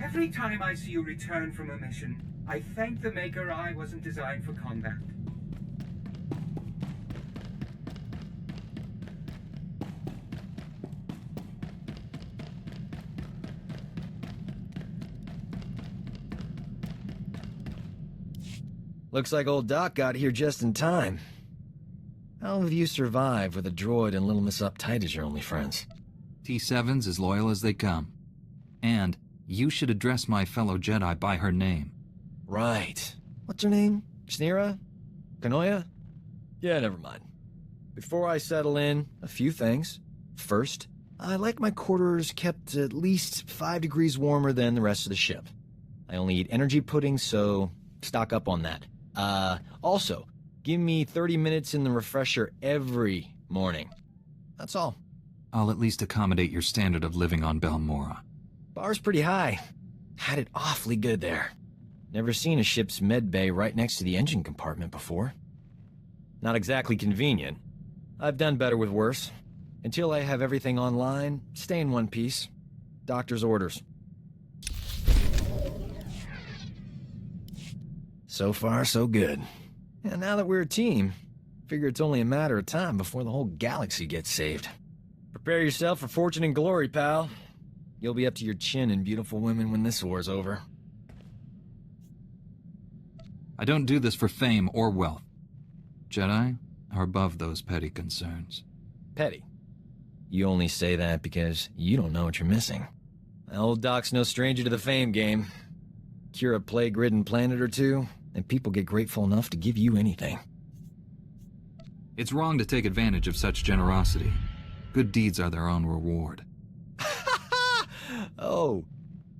Every time I see you return from a mission, I thank the Maker I wasn't designed for combat. Looks like old Doc got here just in time. How have you survived with a droid and Little Miss Uptight as your only friends? T7's as loyal as they come. And you should address my fellow Jedi by her name. Right. What's her name? Sneera? Kanoya? Yeah, never mind. Before I settle in, a few things. First, I like my quarters kept at least 5 degrees warmer than the rest of the ship. I only eat energy pudding, so stock up on that. Also, give me 30 minutes in the refresher every morning. That's all. I'll at least accommodate your standard of living on Belmora. Bar's pretty high. Had it awfully good there. Never seen a ship's med bay right next to the engine compartment before. Not exactly convenient. I've done better with worse. Until I have everything online, stay in one piece. Doctor's orders. So far, so good. And now that we're a team, figure it's only a matter of time before the whole galaxy gets saved. Prepare yourself for fortune and glory, pal. You'll be up to your chin in beautiful women when this war's over. I don't do this for fame or wealth. Jedi are above those petty concerns. Petty? You only say that because you don't know what you're missing. Old Doc's no stranger to the fame game. Cure a plague-ridden planet or two, and people get grateful enough to give you anything. It's wrong to take advantage of such generosity. Good deeds are their own reward. Oh,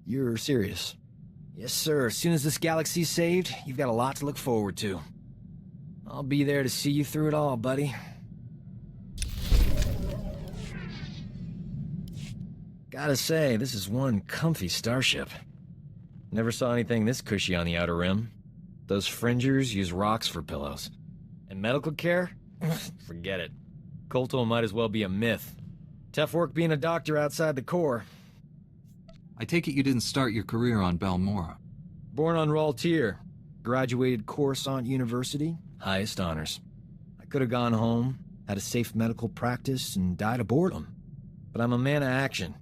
you're serious? Yes, sir. As soon as this galaxy's saved, you've got a lot to look forward to. I'll be there to see you through it all, buddy. Gotta say, this is one comfy starship. Never saw anything this cushy on the Outer Rim. Those fringers use rocks for pillows. And medical care? Forget it. Kolto might as well be a myth. Tough work being a doctor outside the Corps. I take it you didn't start your career on Belmora. Born on Raltier. Graduated Coruscant University. Highest honors. I could have gone home, had a safe medical practice, and died of boredom. But I'm a man of action.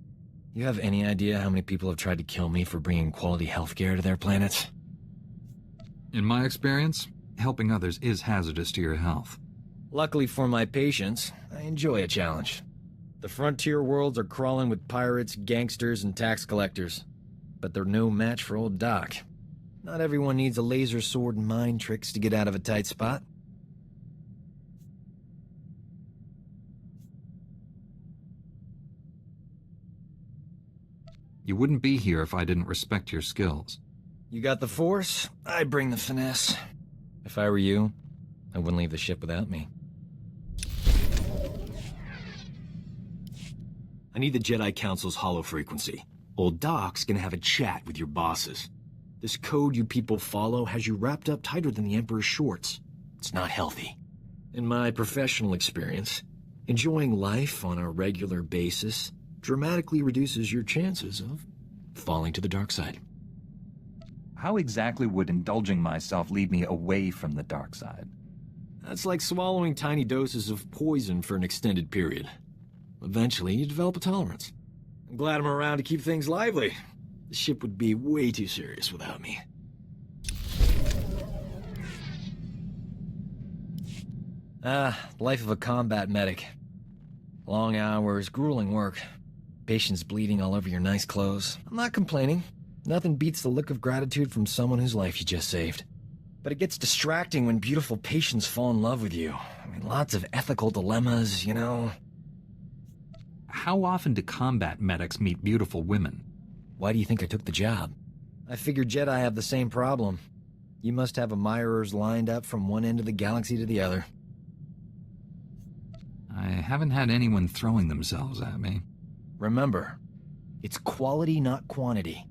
You have any idea how many people have tried to kill me for bringing quality healthcare to their planets? In my experience, helping others is hazardous to your health. Luckily for my patients, I enjoy a challenge. The frontier worlds are crawling with pirates, gangsters, and tax collectors. But they're no match for old Doc. Not everyone needs a laser sword and mind tricks to get out of a tight spot. You wouldn't be here if I didn't respect your skills. You got the force, I bring the finesse. If I were you, I wouldn't leave the ship without me. I need the Jedi Council's hollow frequency. Old Doc's gonna have a chat with your bosses. This code you people follow has you wrapped up tighter than the Emperor's shorts. It's not healthy. In my professional experience, enjoying life on a regular basis dramatically reduces your chances of falling to the dark side. How exactly would indulging myself lead me away from the dark side? That's like swallowing tiny doses of poison for an extended period. Eventually, you develop a tolerance. I'm glad I'm around to keep things lively. The ship would be way too serious without me. Life of a combat medic. Long hours, grueling work. Patients bleeding all over your nice clothes. I'm not complaining. Nothing beats the look of gratitude from someone whose life you just saved. But it gets distracting when beautiful patients fall in love with you. I mean, lots of ethical dilemmas, you know. How often do combat medics meet beautiful women? Why do you think I took the job? I figured Jedi have the same problem. You must have admirers lined up from one end of the galaxy to the other. I haven't had anyone throwing themselves at me. Remember, it's quality, not quantity.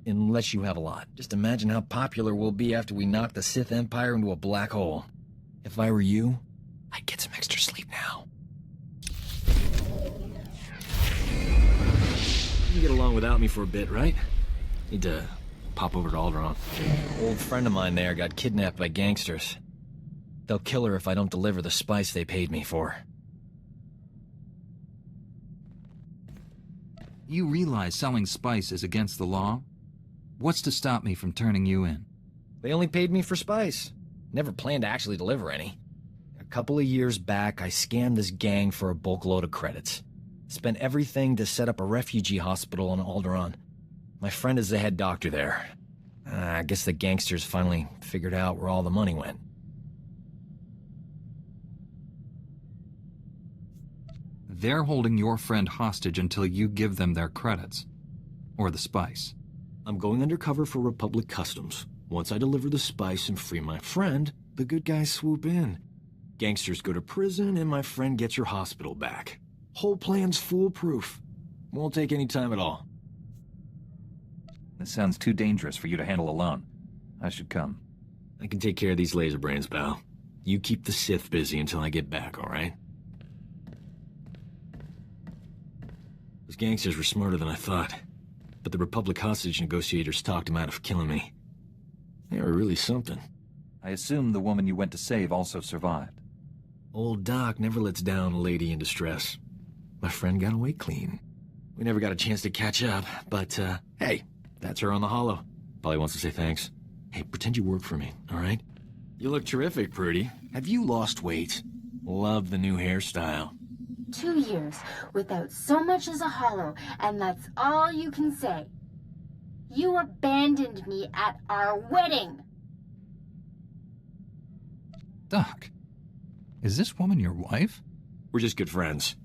Unless you have a lot. Just imagine how popular we'll be after we knock the Sith Empire into a black hole. If I were you, I'd get some extra sleep now. You can get along without me for a bit, right? Need to pop over to Alderaan. Old friend of mine there got kidnapped by gangsters. They'll kill her if I don't deliver the spice they paid me for. You realize selling spice is against the law? What's to stop me from turning you in? They only paid me for spice. Never planned to actually deliver any. A couple of years back, I scammed this gang for a bulk load of credits. Spent everything to set up a refugee hospital on Alderaan. My friend is the head doctor there. I guess the gangsters finally figured out where all the money went. They're holding your friend hostage until you give them their credits. Or the spice. I'm going undercover for Republic Customs. Once I deliver the spice and free my friend, the good guys swoop in. Gangsters go to prison and my friend gets your hospital back. Whole plan's foolproof. Won't take any time at all. This sounds too dangerous for you to handle alone. I should come. I can take care of these laser brains, pal. You keep the Sith busy until I get back, all right? Those gangsters were smarter than I thought. But the Republic hostage negotiators talked him out of killing me. They were really something. I assume the woman you went to save also survived. Old Doc never lets down a lady in distress. My friend got away clean. We never got a chance to catch up, but, hey, that's her on the holo. Probably wants to say thanks. Hey, pretend you work for me, all right? You look terrific, Prudy. Have you lost weight? Love the new hairstyle. 2 years without so much as a hollow, and that's all you can say. You abandoned me at our wedding. Doc, is this woman your wife? We're just good friends.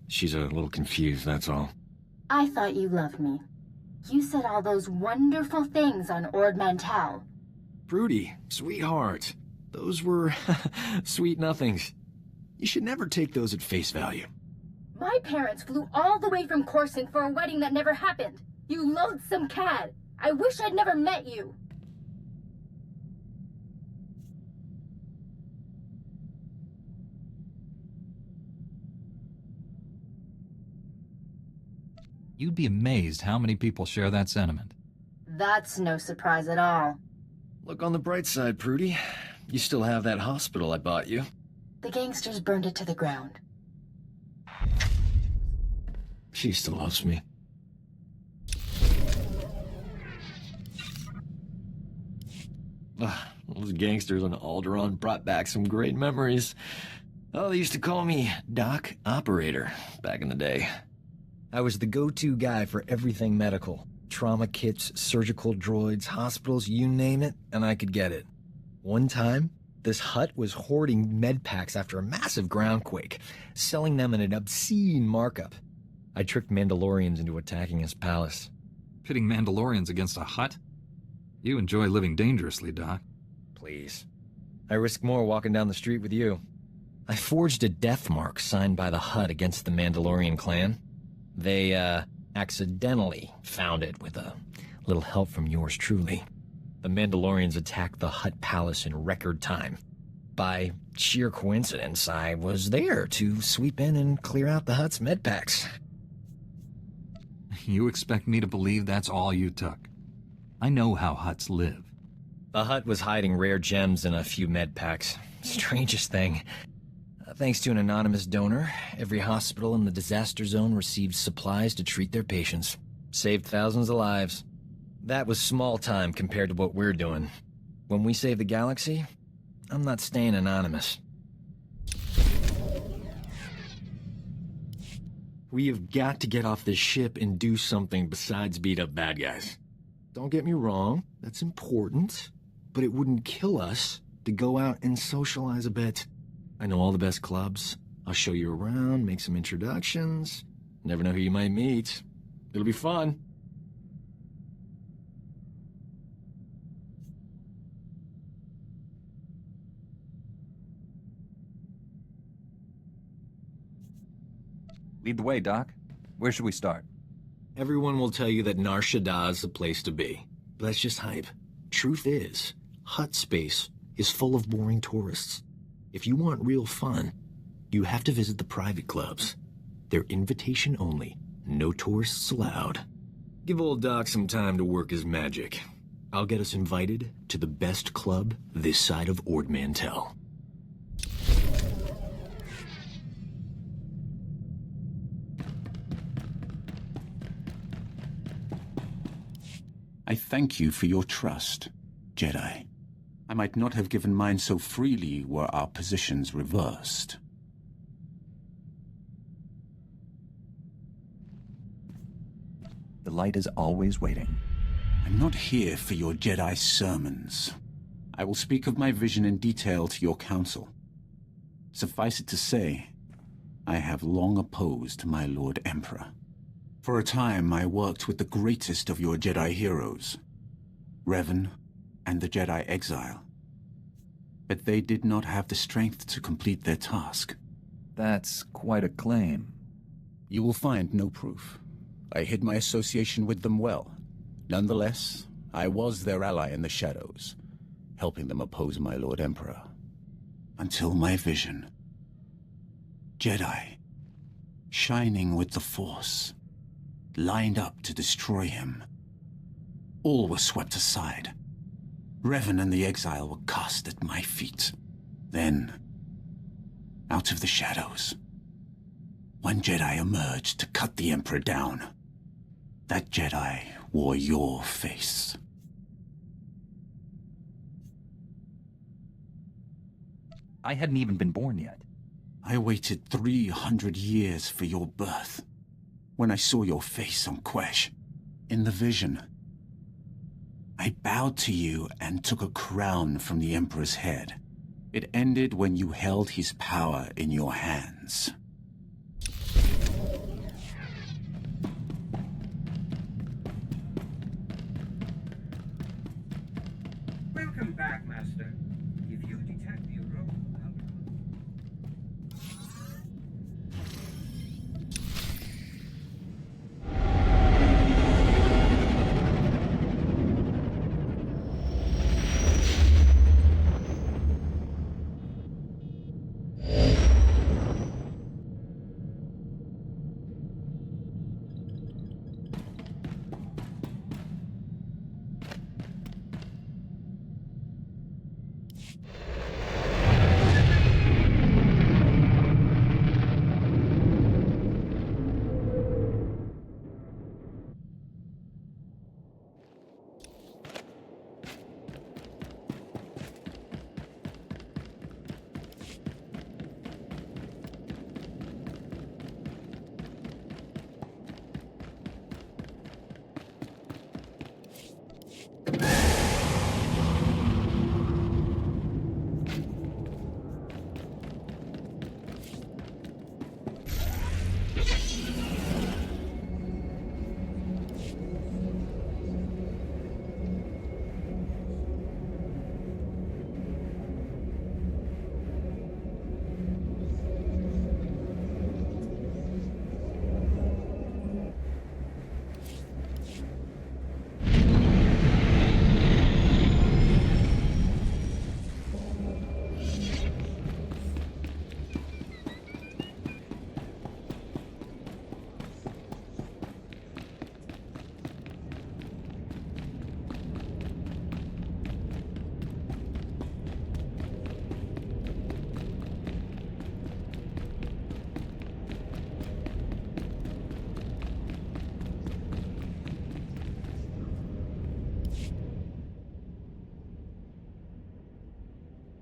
She's a little confused, that's all. I thought you loved me. You said all those wonderful things on Ord Mantell. Prudy, sweetheart. Those were sweet nothings. You should never take those at face value. My parents flew all the way from Coruscant for a wedding that never happened. You loathsome cad. I wish I'd never met you. You'd be amazed how many people share that sentiment. That's no surprise at all. Look on the bright side, Prudy. You still have that hospital I bought you. The gangsters burned it to the ground. She still loves me. Those gangsters on Alderaan brought back some great memories. Oh, they used to call me Doc Operator back in the day. I was the go-to guy for everything medical. Trauma kits, surgical droids, hospitals, you name it, and I could get it. One time, this hut was hoarding med packs after a massive groundquake, selling them at an obscene markup. I tricked Mandalorians into attacking his palace. Pitting Mandalorians against a hut? You enjoy living dangerously, Doc. Please. I risk more walking down the street with you. I forged a death mark signed by the hut against the Mandalorian clan. They, accidentally found it with a little help from yours truly. The Mandalorians attacked the hut palace in record time. By sheer coincidence, I was there to sweep in and clear out the hut's med packs. You expect me to believe that's all you took? I know how huts live. The hut was hiding rare gems in a few med packs. Strangest thing. Thanks to an anonymous donor, every hospital in the disaster zone received supplies to treat their patients. Saved thousands of lives. That was small time compared to what we're doing. When we save the galaxy, I'm not staying anonymous. We have got to get off this ship and do something besides beat up bad guys. Don't get me wrong, that's important, but it wouldn't kill us to go out and socialize a bit. I know all the best clubs. I'll show you around, make some introductions. Never know who you might meet. It'll be fun. Lead the way, Doc. Where should we start? Everyone will tell you that Nar Shaddad's the place to be. But that's just hype. Truth is, hut space is full of boring tourists. If you want real fun, you have to visit the private clubs. They're invitation only. No tourists allowed. Give old Doc some time to work his magic. I'll get us invited to the best club this side of Ord Mantell. I thank you for your trust, Jedi. I might not have given mine so freely were our positions reversed. The light is always waiting. I'm not here for your Jedi sermons. I will speak of my vision in detail to your council. Suffice it to say, I have long opposed my Lord Emperor. For a time, I worked with the greatest of your Jedi heroes, Revan and the Jedi Exile. But they did not have the strength to complete their task. That's quite a claim. You will find no proof. I hid my association with them well. Nonetheless, I was their ally in the shadows, helping them oppose my Lord Emperor. Until my vision. Jedi, shining with the Force, lined up to destroy him. All were swept aside. Revan and the Exile were cast at my feet. Then, out of the shadows, one Jedi emerged to cut the Emperor down. That Jedi wore your face. I hadn't even been born yet. I waited 300 years for your birth. When I saw your face on Quesh, in the vision, I bowed to you and took a crown from the Emperor's head. It ended when you held his power in your hands. Welcome back, Master. If you detect the aroma...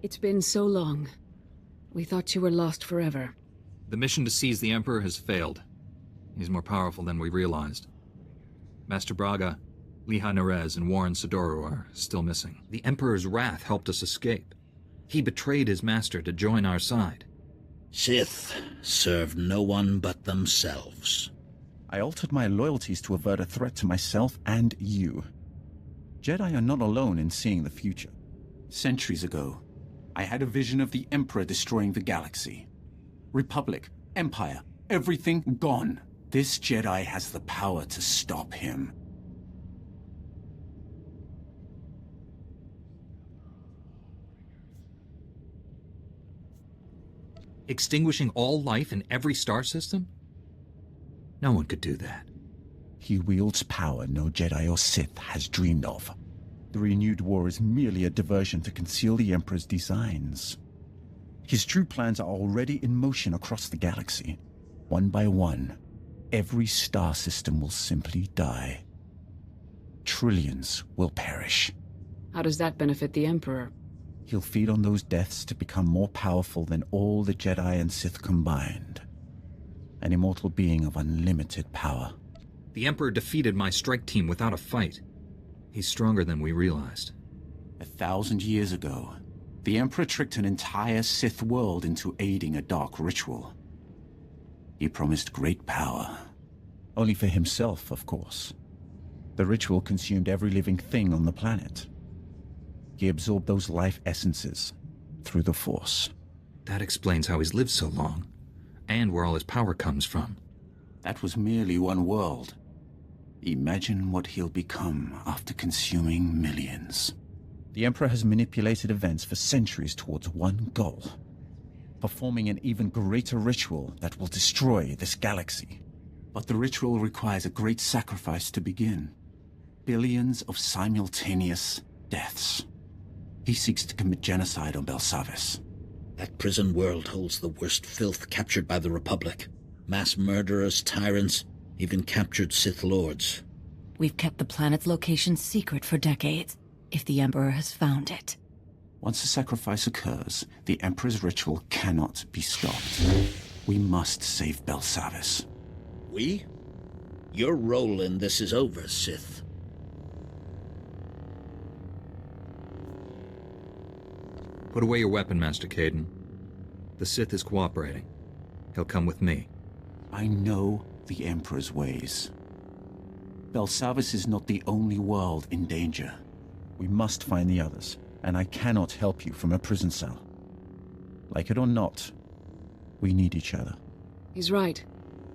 It's been so long. We thought you were lost forever. The mission to seize the Emperor has failed. He's more powerful than we realized. Master Braga, Liha Nerez, and Warren Sidoru are still missing. The Emperor's wrath helped us escape. He betrayed his master to join our side. Sith serve no one but themselves. I altered my loyalties to avert a threat to myself and you. Jedi are not alone in seeing the future. Centuries ago, I had a vision of the Emperor destroying the galaxy. Republic, Empire, everything gone. This Jedi has the power to stop him. Extinguishing all life in every star system? No one could do that. He wields power no Jedi or Sith has dreamed of. The renewed war is merely a diversion to conceal the Emperor's designs. His true plans are already in motion across the galaxy. One by one, every star system will simply die. Trillions will perish. How does that benefit the Emperor? He'll feed on those deaths to become more powerful than all the Jedi and Sith combined. An immortal being of unlimited power. The Emperor defeated my strike team without a fight. He's stronger than we realized. 1,000 years ago, the Emperor tricked an entire Sith world into aiding a dark ritual. He promised great power. Only for himself, of course. The ritual consumed every living thing on the planet. He absorbed those life essences through the Force. That explains how he's lived so long, and where all his power comes from. That was merely one world. Imagine what he'll become after consuming millions. The Emperor has manipulated events for centuries towards one goal. Performing an even greater ritual that will destroy this galaxy. But the ritual requires a great sacrifice to begin. Billions of simultaneous deaths. He seeks to commit genocide on Belsanis. That prison world holds the worst filth captured by the Republic. Mass murderers, tyrants, even captured Sith Lords. We've kept the planet's location secret for decades, if the Emperor has found it. Once a sacrifice occurs, the Emperor's ritual cannot be stopped. We must save Belsanis. We? Your role in this is over, Sith. Put away your weapon, Master Caden. The Sith is cooperating. He'll come with me. I know the Emperor's ways. Belsanis is not the only world in danger. We must find the others, and I cannot help you from a prison cell. Like it or not, we need each other. He's right.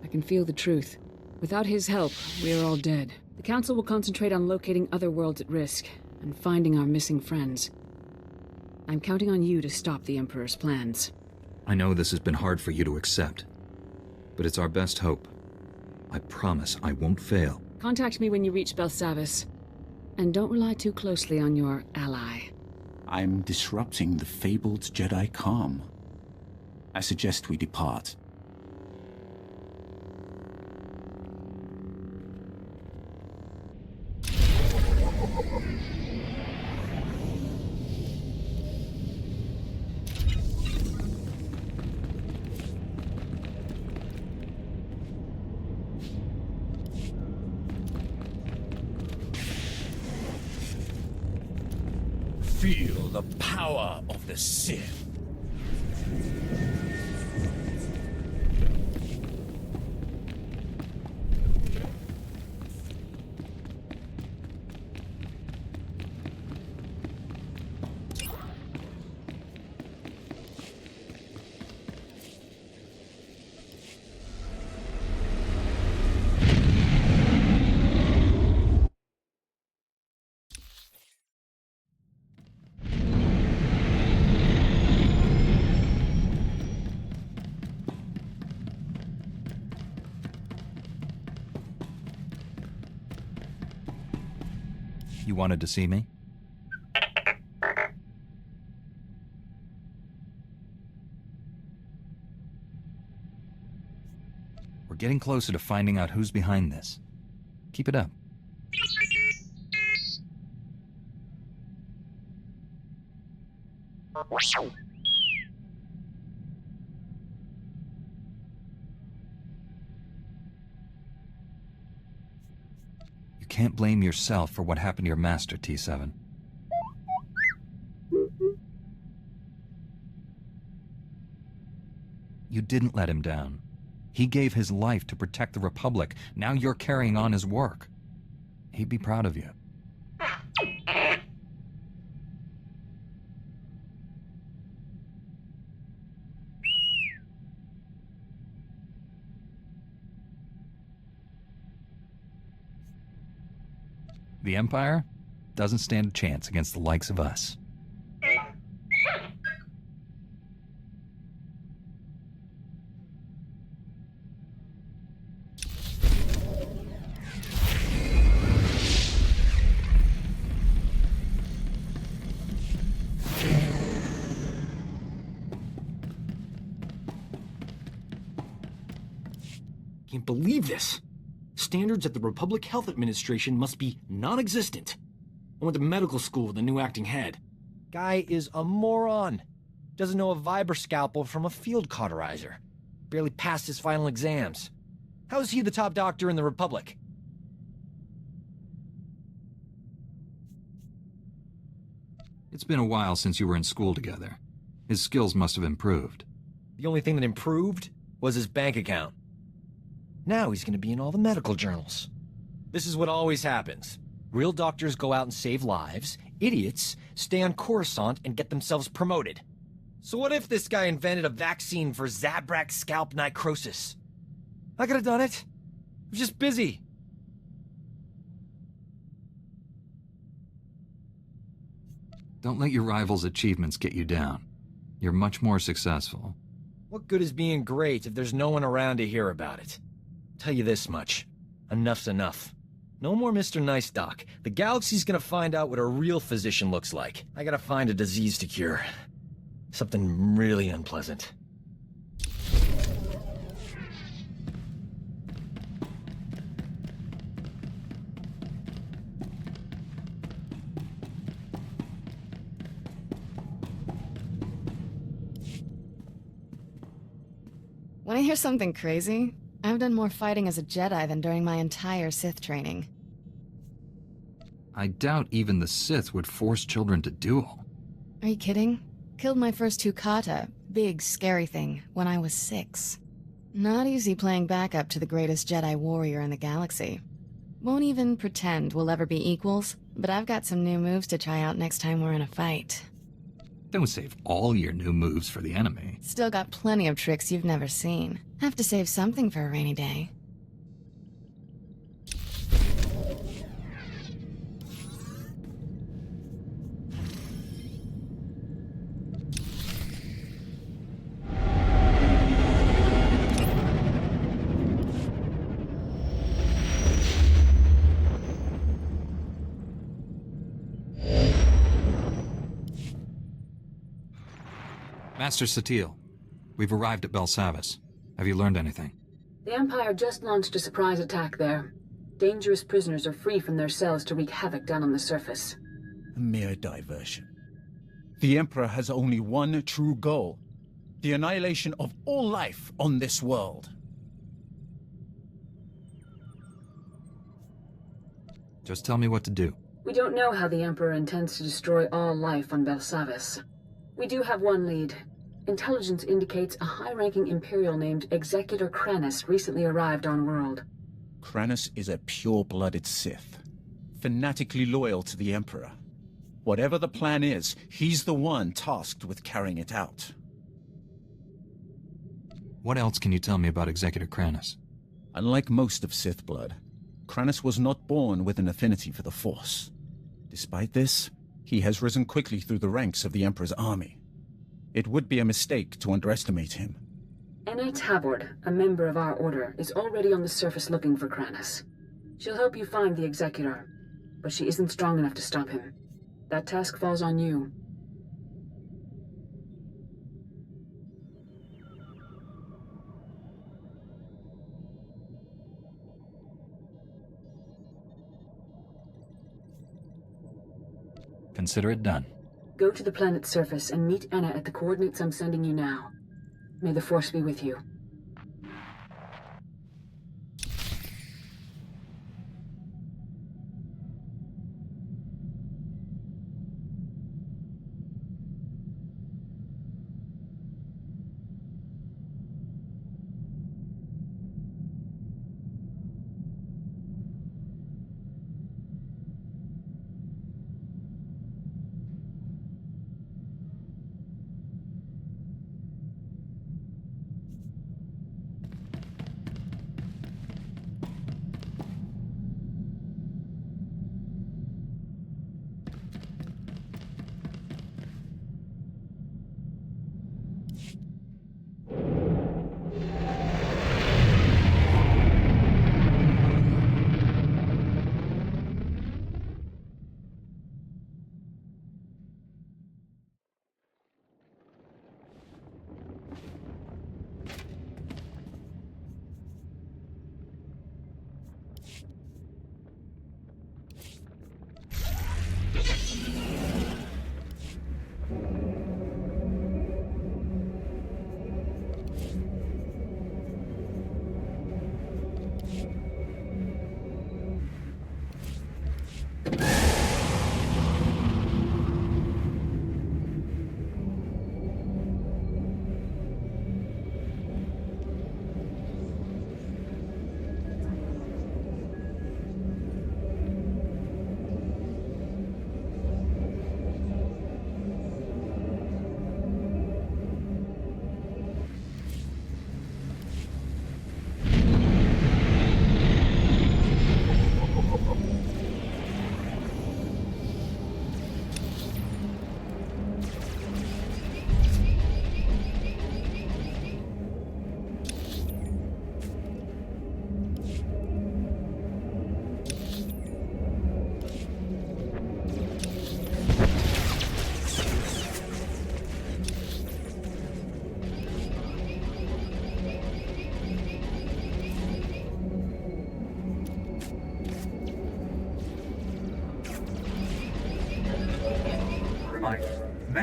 I can feel the truth. Without his help, we are all dead. The Council will concentrate on locating other worlds at risk, and finding our missing friends. I'm counting on you to stop the Emperor's plans. I know this has been hard for you to accept, but it's our best hope. I promise I won't fail. Contact me when you reach Belsanis. And don't rely too closely on your ally. I'm disrupting the fabled Jedi calm. I suggest we depart. Feel the power of the Sith. You wanted to see me? We're getting closer to finding out who's behind this. Keep it up. You can't blame yourself for what happened to your master, T7. You didn't let him down. He gave his life to protect the Republic. Now you're carrying on his work. He'd be proud of you. The Empire doesn't stand a chance against the likes of us. Can't believe this. Standards at the Republic Health Administration must be non-existent. I went to medical school with a new acting head. Guy is a moron. Doesn't know a vibra scalpel from a field cauterizer. Barely passed his final exams. How is he the top doctor in the Republic? It's been a while since you were in school together. His skills must have improved. The only thing that improved was his bank account. Now he's gonna be in all the medical journals. This is what always happens. Real doctors go out and save lives. Idiots stay on Coruscant and get themselves promoted. So what if this guy invented a vaccine for Zabrak scalp necrosis? I could have done it. I was just busy. Don't let your rival's achievements get you down. You're much more successful. What good is being great if there's no one around to hear about it? I'll tell you this much. Enough's enough. No more Mr. Nice Doc. The galaxy's gonna find out what a real physician looks like. I gotta find a disease to cure. Something really unpleasant. Want to hear something crazy? I've done more fighting as a Jedi than during my entire Sith training. I doubt even the Sith would force children to duel. Are you kidding? Killed my first 2 kata, big scary thing, when I was 6. Not easy playing backup to the greatest Jedi warrior in the galaxy. Won't even pretend we'll ever be equals, but I've got some new moves to try out next time we're in a fight. Don't save all your new moves for the enemy. Still got plenty of tricks you've never seen. Have to save something for a rainy day. Master Satil, we've arrived at Belsanis. Have you learned anything? The Empire just launched a surprise attack there. Dangerous prisoners are free from their cells to wreak havoc down on the surface. A mere diversion. The Emperor has only one true goal: the annihilation of all life on this world. Just tell me what to do. We don't know how the Emperor intends to destroy all life on Belsanis. We do have one lead. Intelligence indicates a high-ranking Imperial named Executor Kranis recently arrived on world. Kranis is a pure-blooded Sith, fanatically loyal to the Emperor. Whatever the plan is, he's the one tasked with carrying it out. What else can you tell me about Executor Kranis? Unlike most of Sith blood, Kranis was not born with an affinity for the Force. Despite this, he has risen quickly through the ranks of the Emperor's army. It would be a mistake to underestimate him. Anna Tabord, a member of our order, is already on the surface looking for Kranis. She'll help you find the Executor, but she isn't strong enough to stop him. That task falls on you. Consider it done. Go to the planet's surface and meet Anna at the coordinates I'm sending you now. May the Force be with you.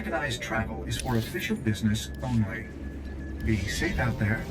Unauthorized travel is for official business only. Be safe out there.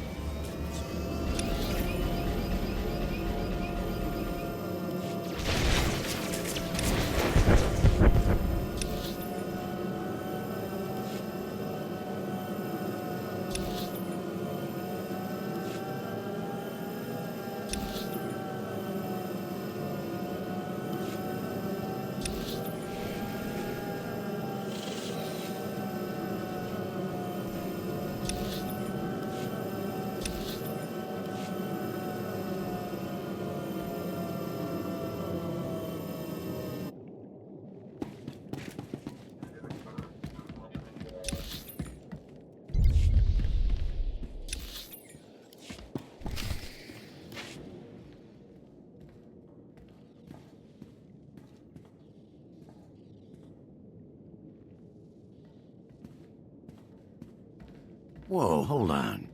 Whoa, hold on.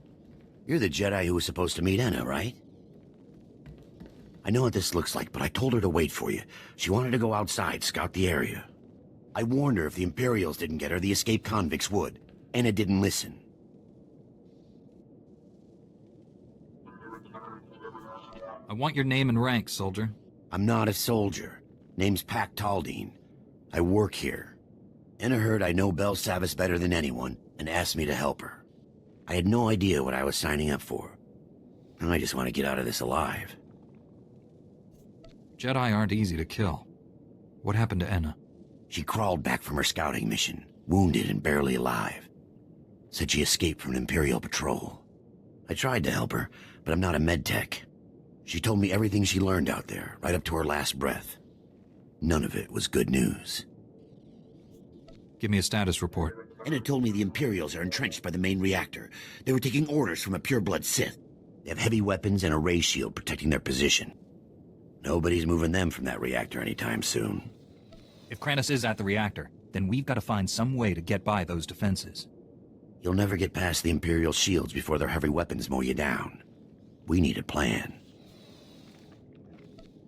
You're the Jedi who was supposed to meet Enna, right? I know what this looks like, but I told her to wait for you. She wanted to go outside, scout the area. I warned her if the Imperials didn't get her, the escaped convicts would. Enna didn't listen. I want your name and rank, soldier. I'm not a soldier. Name's Pac Taldine. I work here. Enna heard I know Belsanis better than anyone, and asked me to help her. I had no idea what I was signing up for. I just want to get out of this alive. Jedi aren't easy to kill. What happened to Enna? She crawled back from her scouting mission, wounded and barely alive. Said she escaped from an Imperial patrol. I tried to help her, but I'm not a medtech. She told me everything she learned out there, right up to her last breath. None of it was good news. Give me a status report. And it told me the Imperials are entrenched by the main reactor. They were taking orders from a pureblood Sith. They have heavy weapons and a ray shield protecting their position. Nobody's moving them from that reactor anytime soon. If Kranis is at the reactor, then we've got to find some way to get by those defenses. You'll never get past the Imperial shields before their heavy weapons mow you down. We need a plan.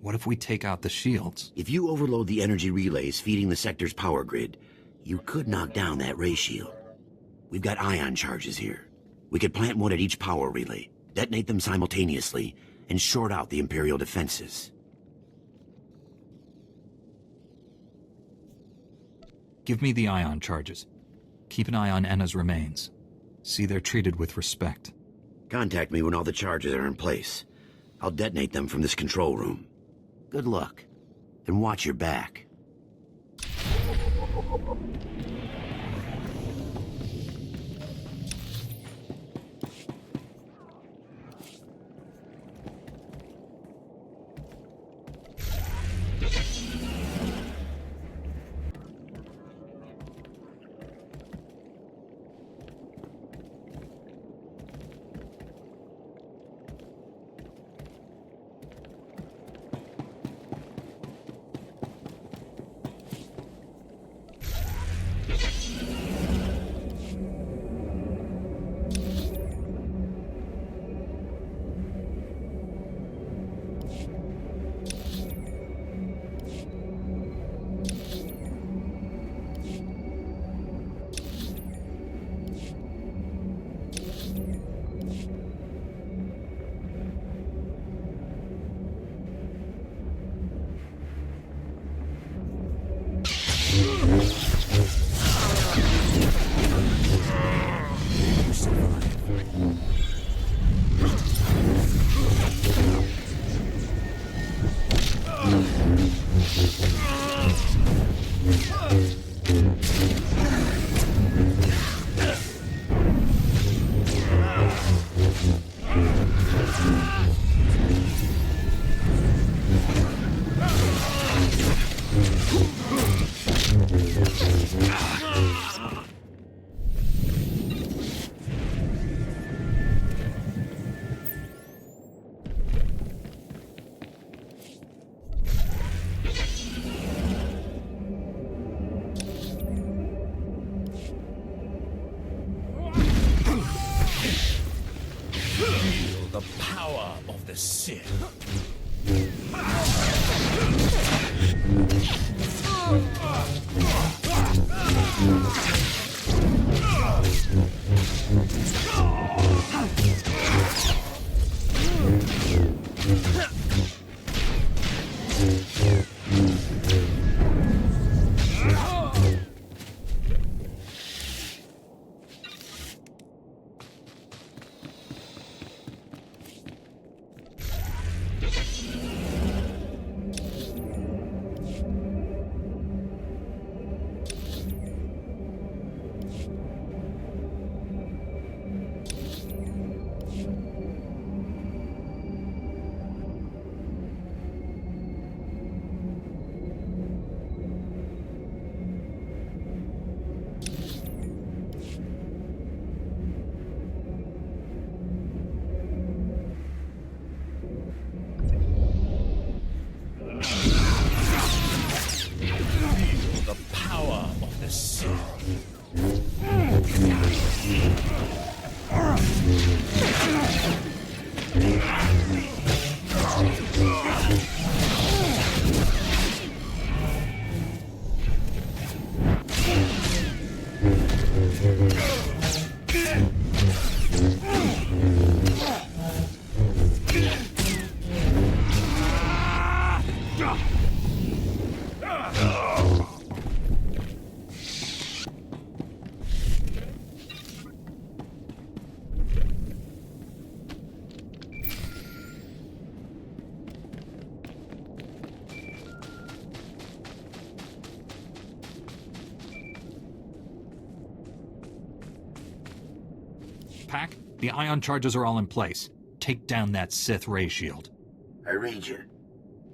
What if we take out the shields? If you overload the energy relays feeding the sector's power grid, you could knock down that ray shield. We've got ion charges here. We could plant one at each power relay, detonate them simultaneously, and short out the Imperial defenses. Give me the ion charges. Keep an eye on Enna's remains. See they're treated with respect. Contact me when all the charges are in place. I'll detonate them from this control room. Good luck, and watch your back. The power of the Sith. Pack, the ion charges are all in place. Take down that Sith ray shield. I read you.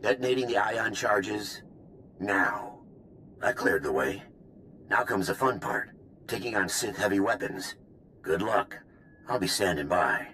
Detonating the ion charges now. I cleared the way. Now comes the fun part. Taking on Sith heavy weapons. Good luck. I'll be standing by.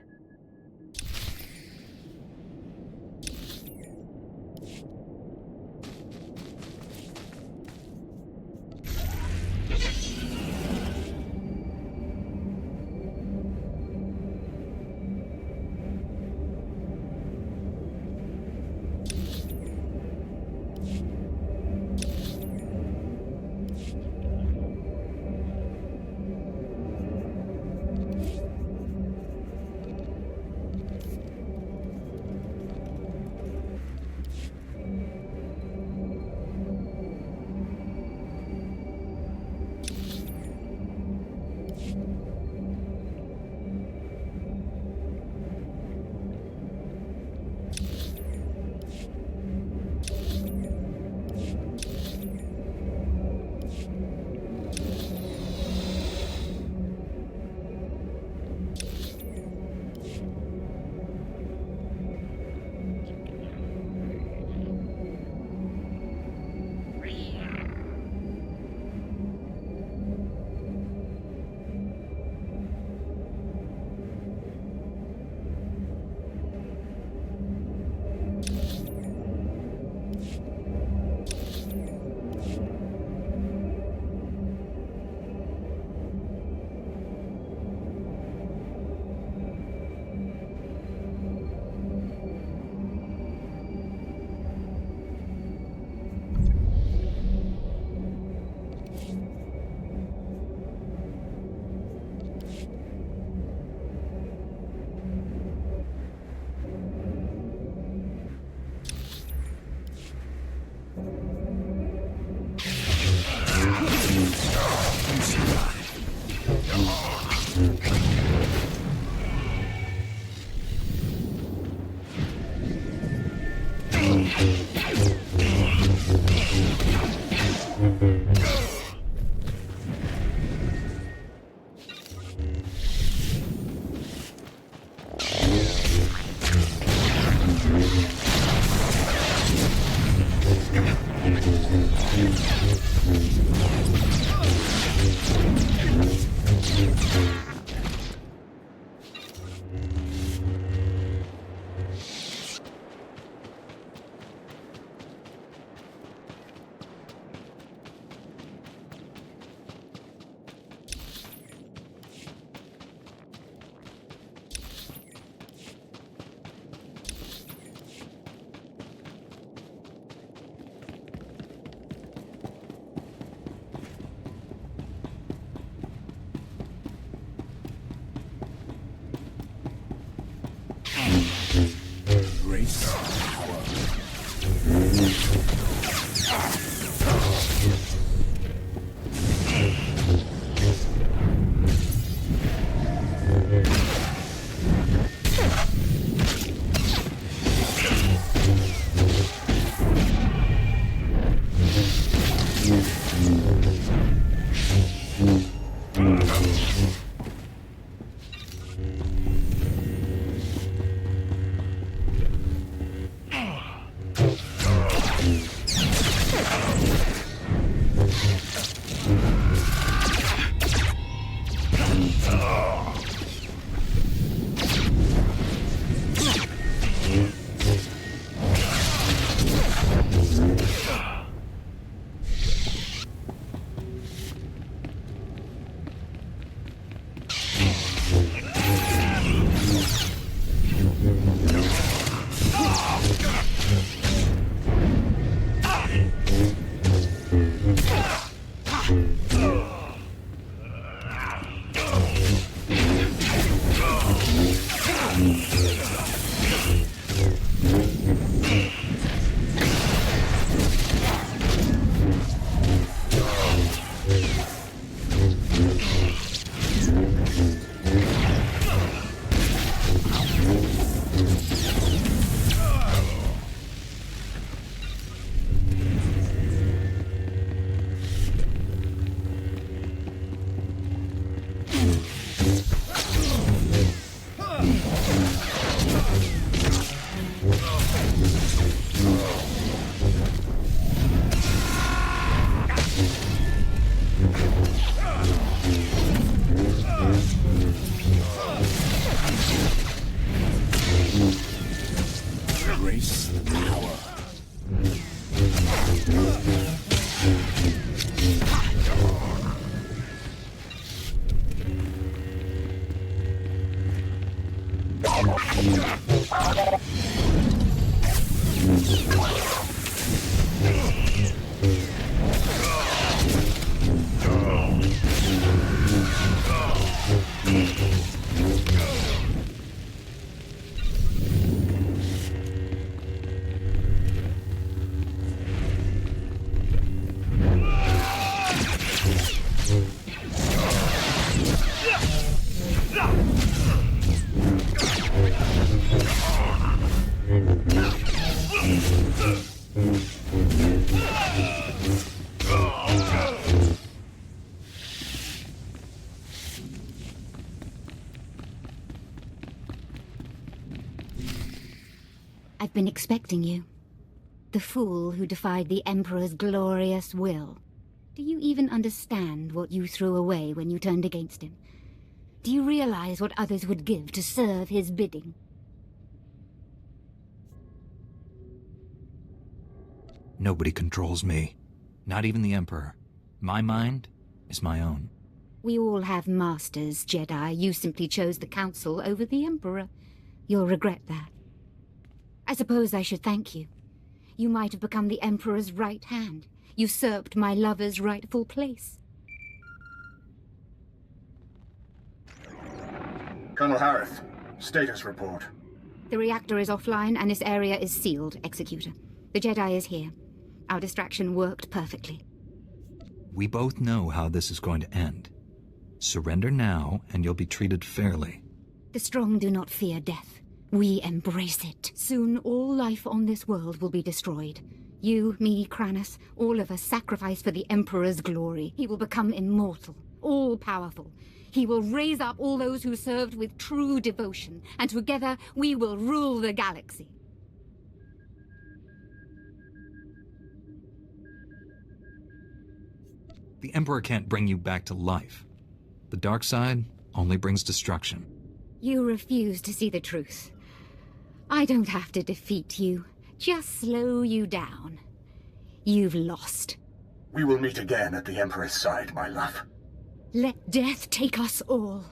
I've been expecting you. The fool who defied the Emperor's glorious will. Do you even understand what you threw away when you turned against him? Do you realize what others would give to serve his bidding? Nobody controls me. Not even the Emperor. My mind is my own. We all have masters, Jedi. You simply chose the Council over the Emperor. You'll regret that. I suppose I should thank you. You might have become the Emperor's right hand, usurped my lover's rightful place. Colonel Harris, status report. The reactor is offline and this area is sealed, Executor. The Jedi is here. Our distraction worked perfectly. We both know how this is going to end. Surrender now, and you'll be treated fairly. The strong do not fear death. We embrace it. Soon all life on this world will be destroyed. You, me, Kranos, all of us sacrifice for the Emperor's glory. He will become immortal, all-powerful. He will raise up all those who served with true devotion, and together we will rule the galaxy. The Emperor can't bring you back to life. The dark side only brings destruction. You refuse to see the truth. I don't have to defeat you, just slow you down. You've lost. We will meet again at the Emperor's side, my love. Let death take us all.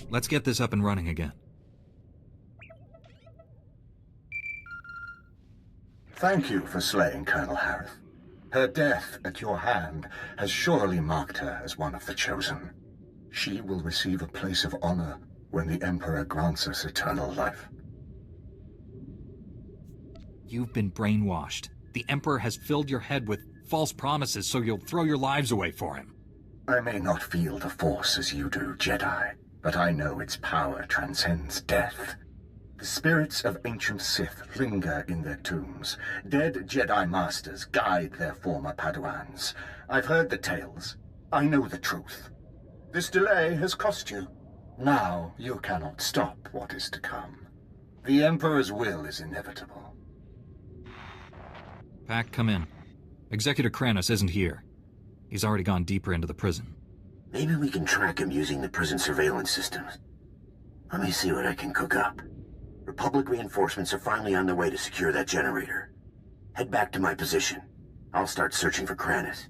Let's get this up and running again. Thank you for slaying Colonel Harris. Her death at your hand has surely marked her as one of the chosen. She will receive a place of honor when the Emperor grants us eternal life. You've been brainwashed. The Emperor has filled your head with false promises so you'll throw your lives away for him. I may not feel the Force as you do, Jedi, but I know its power transcends death. The spirits of ancient Sith linger in their tombs. Dead Jedi Masters guide their former Padawans. I've heard the tales. I know the truth. This delay has cost you. Now you cannot stop what is to come. The Emperor's will is inevitable. Pack, come in. Executor Kranis isn't here. He's already gone deeper into the prison. Maybe we can track him using the prison surveillance systems. Let me see what I can cook up. Republic reinforcements are finally on their way to secure that generator. Head back to my position. I'll start searching for Kranis.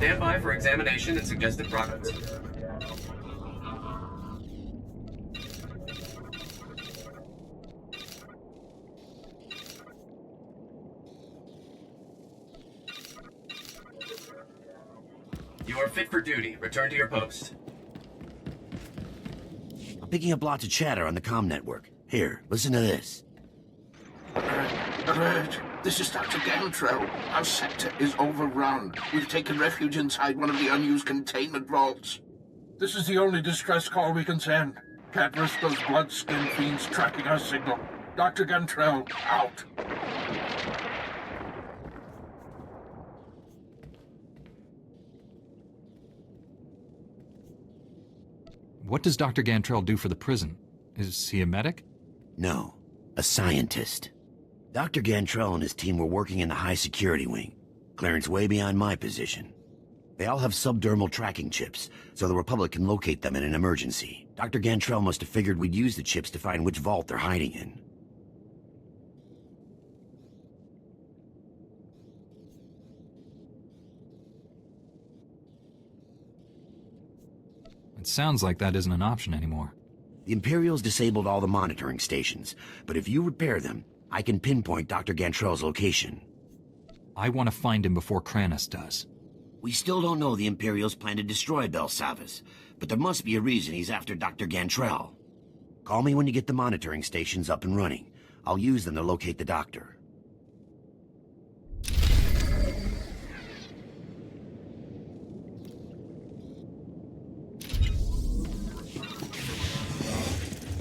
Stand by for examination and suggested products. You are fit for duty. Return to your post. I'm picking up lots of chatter on the comm network. Here, listen to this. Alert! This is Dr. Gantrell. Our sector is overrun. We've taken refuge inside one of the unused containment vaults. This is the only distress call we can send. Can't risk those blood-skin fiends tracking our signal. Dr. Gantrell, out. What does Dr. Gantrell do for the prison? Is he a medic? No, a scientist. Dr. Gantrell and his team were working in the high-security wing. Clearance way beyond my position. They all have subdermal tracking chips, so the Republic can locate them in an emergency. Dr. Gantrell must have figured we'd use the chips to find which vault they're hiding in. It sounds like that isn't an option anymore. The Imperials disabled all the monitoring stations, but if you repair them, I can pinpoint Dr. Gantrell's location. I want to find him before Kranis does. We still don't know the Imperials plan to destroy belsanis, but there must be a reason he's after Dr. Gantrell. Call me when you get the monitoring stations up and running. I'll use them to locate the doctor.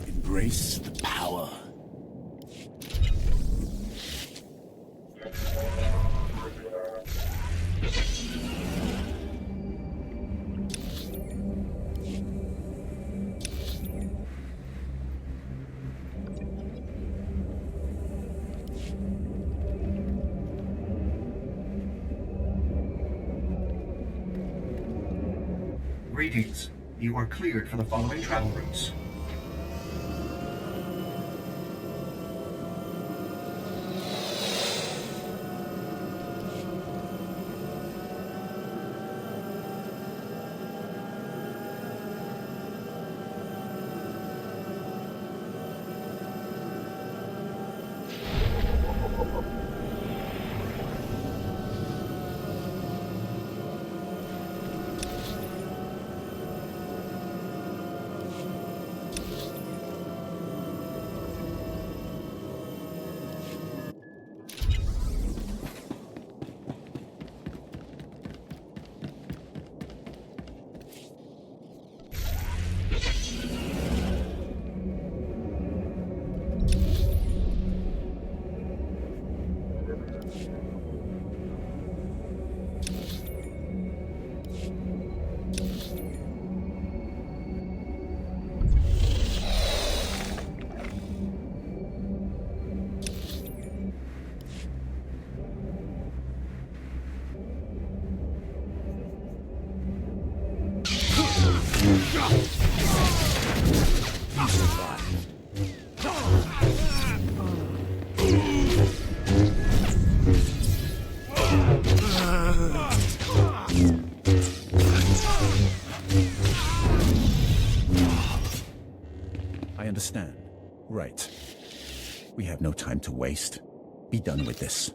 Embrace the power. Greetings. You are cleared for the following travel routes. You survive. I understand. Right. We have no time to waste. Be done with this.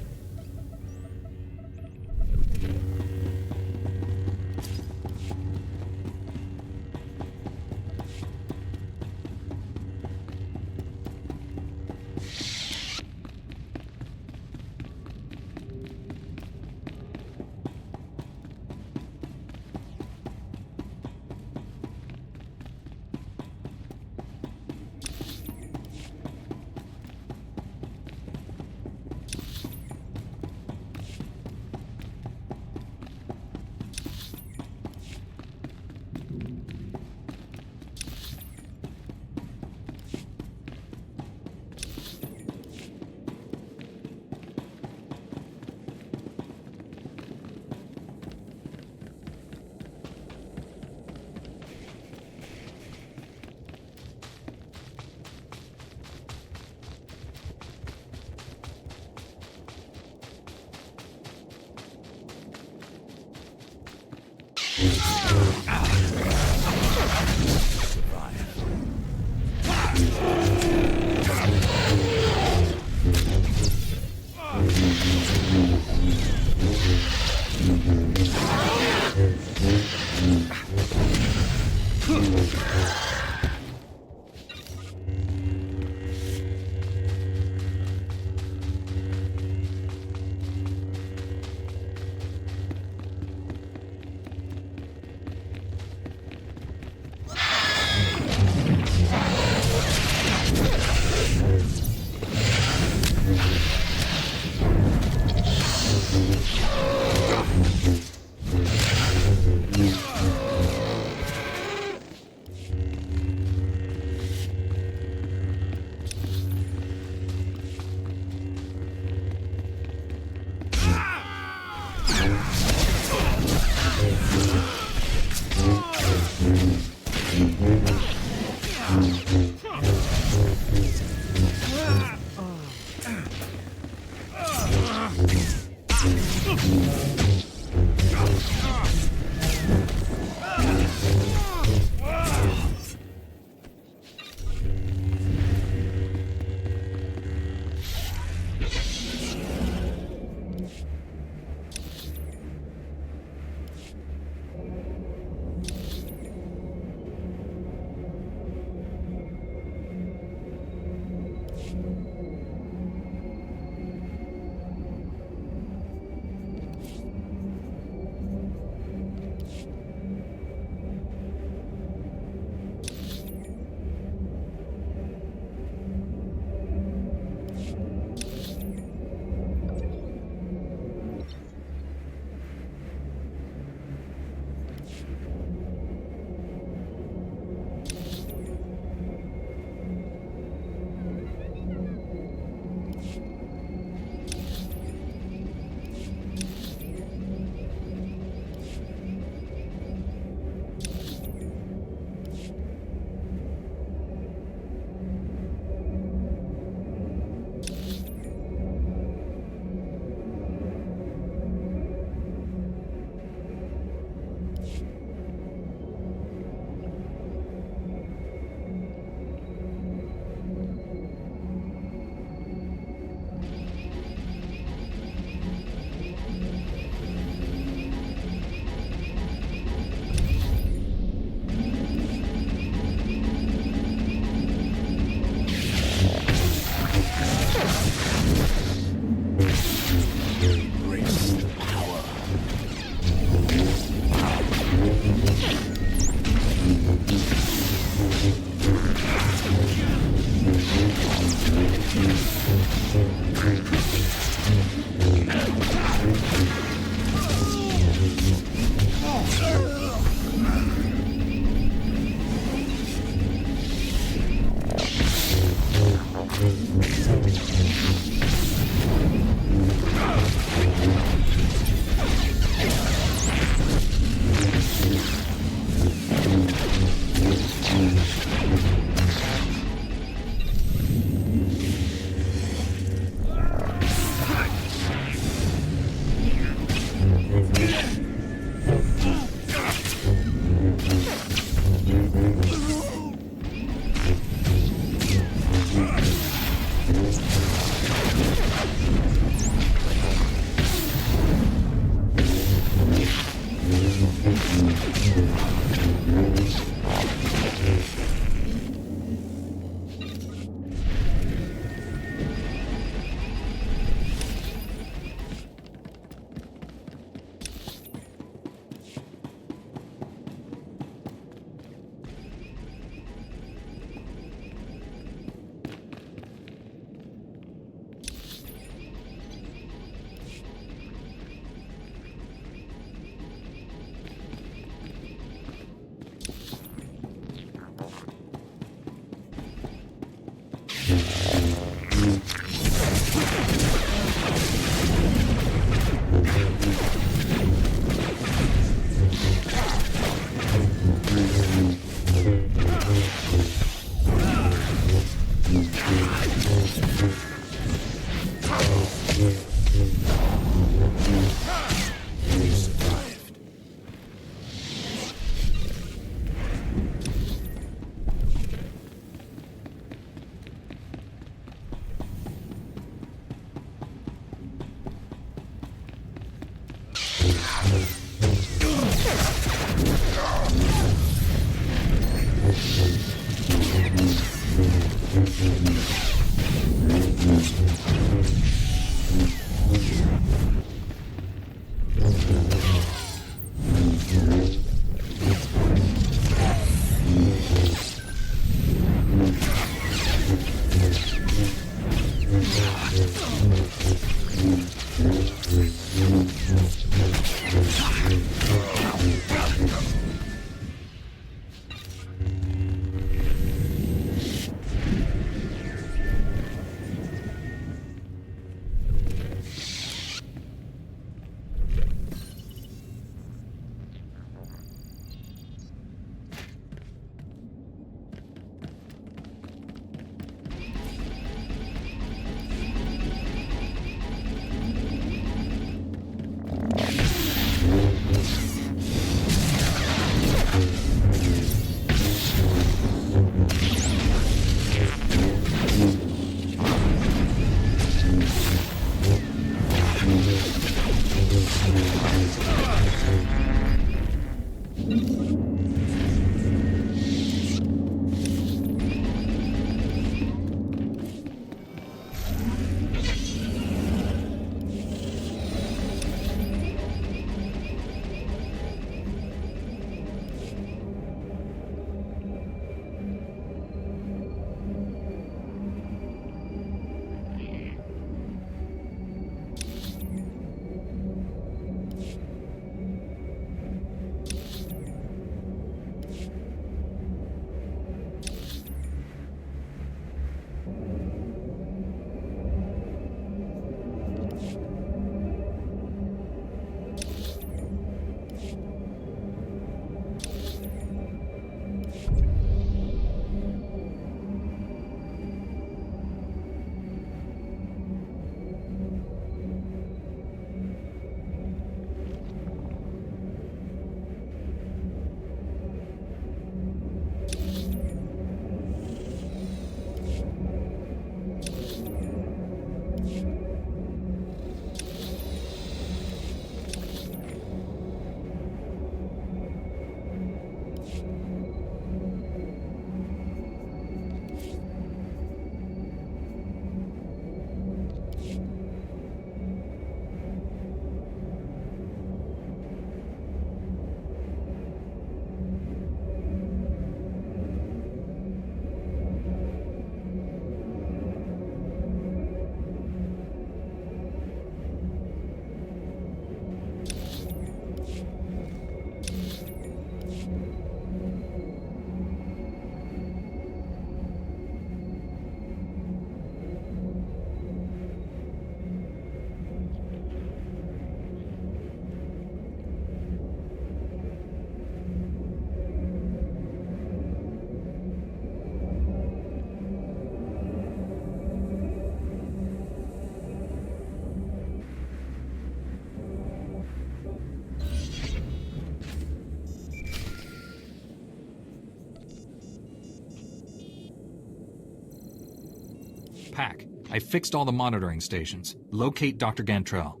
Pack, I fixed all the monitoring stations. Locate Dr. Gantrell.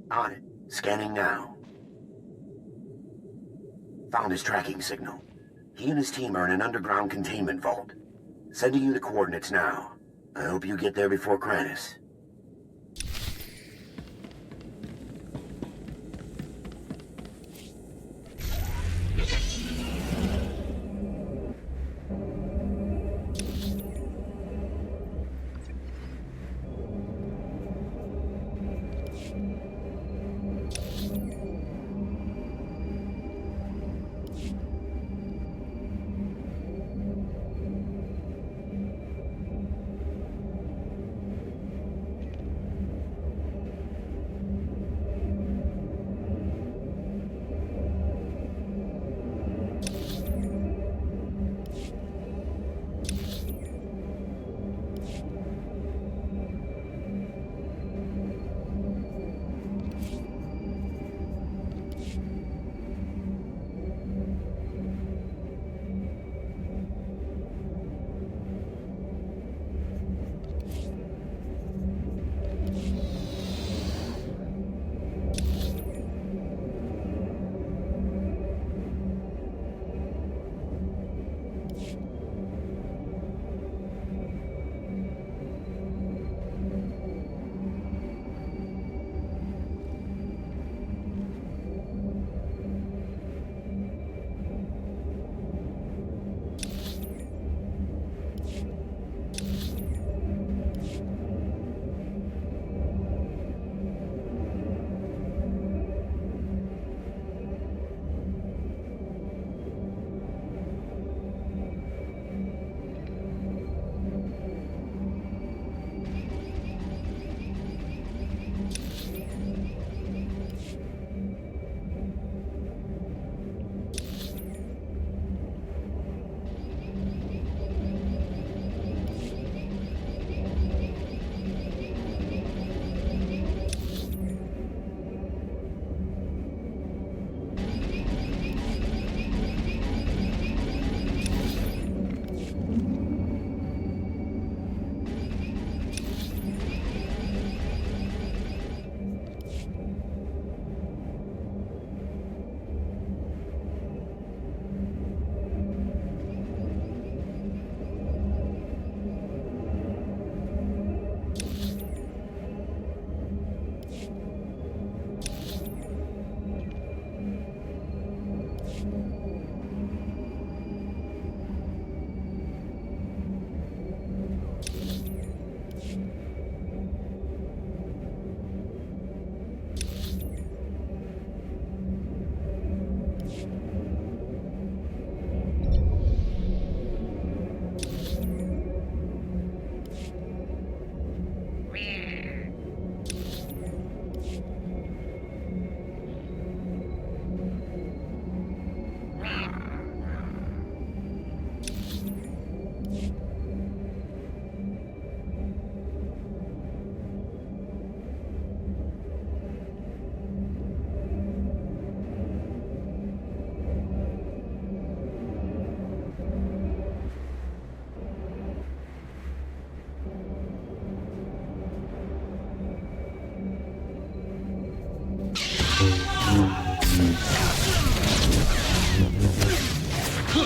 On it. Scanning now. Found his tracking signal. He and his team are in an underground containment vault. Sending you the coordinates now. I hope you get there before Kranis.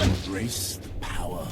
Embrace the power.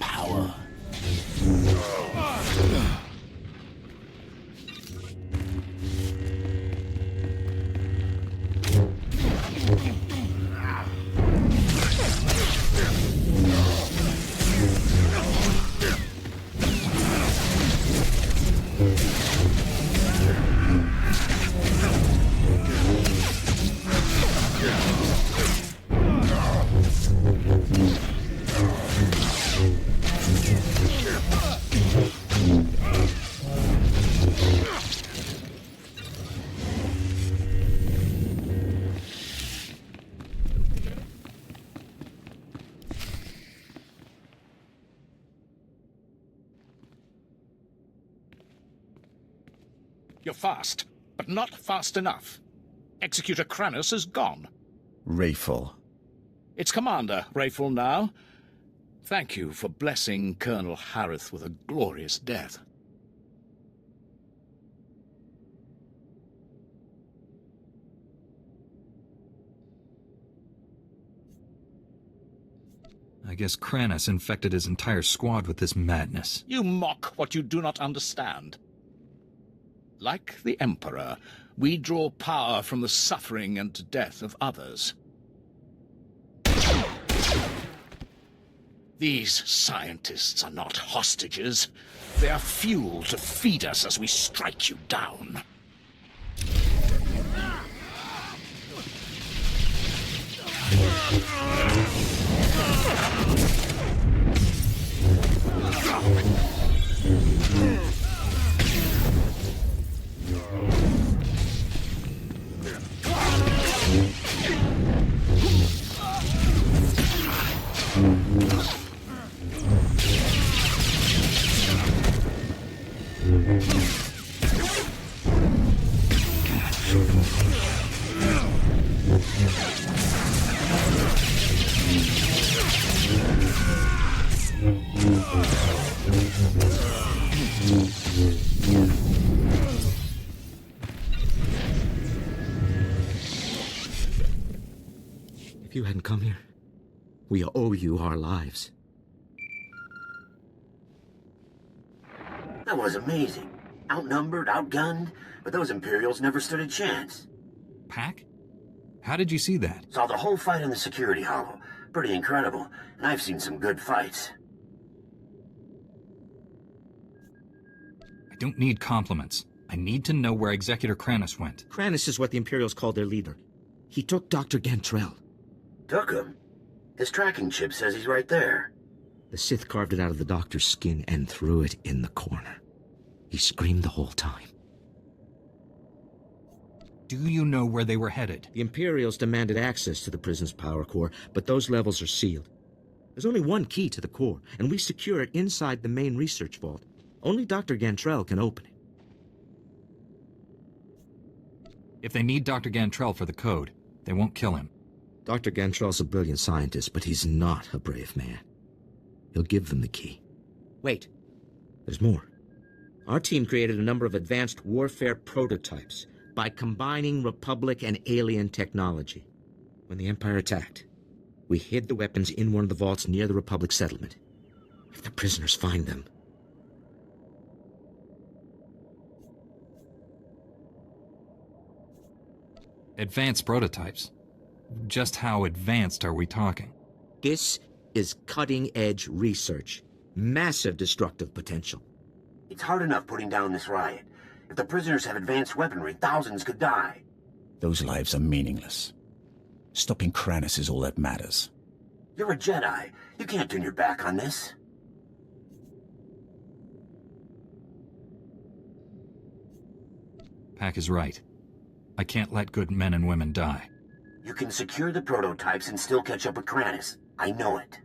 Power. You're fast, but not fast enough. Executor Kranus is gone. Rayful. It's Commander Rayful now. Thank you for blessing Colonel Harith with a glorious death. I guess Kranis infected his entire squad with this madness. You mock what you do not understand. Like the Emperor, we draw power from the suffering and death of others. These scientists are not hostages. They are fuel to feed us as we strike you down. If you hadn't come here, we owe you our lives. That was amazing. Outnumbered, outgunned, but those Imperials never stood a chance. Pack? How did you see that? Saw the whole fight in the security hollow. Pretty incredible, and I've seen some good fights. I don't need compliments. I need to know where Executor Kranis went. Kranis is what the Imperials call their leader. He took Dr. Gantrell. Took him? His tracking chip says he's right there. The Sith carved it out of the doctor's skin and threw it in the corner. He screamed the whole time. Do you know where they were headed? The Imperials demanded access to the prison's power core, but those levels are sealed. There's only one key to the core, and we secure it inside the main research vault. Only Dr. Gantrell can open it. If they need Dr. Gantrell for the code, they won't kill him. Dr. Gantrell's a brilliant scientist, but he's not a brave man. He'll give them the key. Wait. There's more. Our team created a number of advanced warfare prototypes by combining Republic and alien technology. When the Empire attacked, we hid the weapons in one of the vaults near the Republic settlement. If the prisoners find them... Advanced prototypes? Just how advanced are we talking? This is cutting-edge research. Massive destructive potential. It's hard enough putting down this riot. If the prisoners have advanced weaponry, thousands could die. Those lives are meaningless. Stopping Kranis is all that matters. You're a Jedi. You can't turn your back on this. Pack is right. I can't let good men and women die. You can secure the prototypes and still catch up with Kranis. I know it.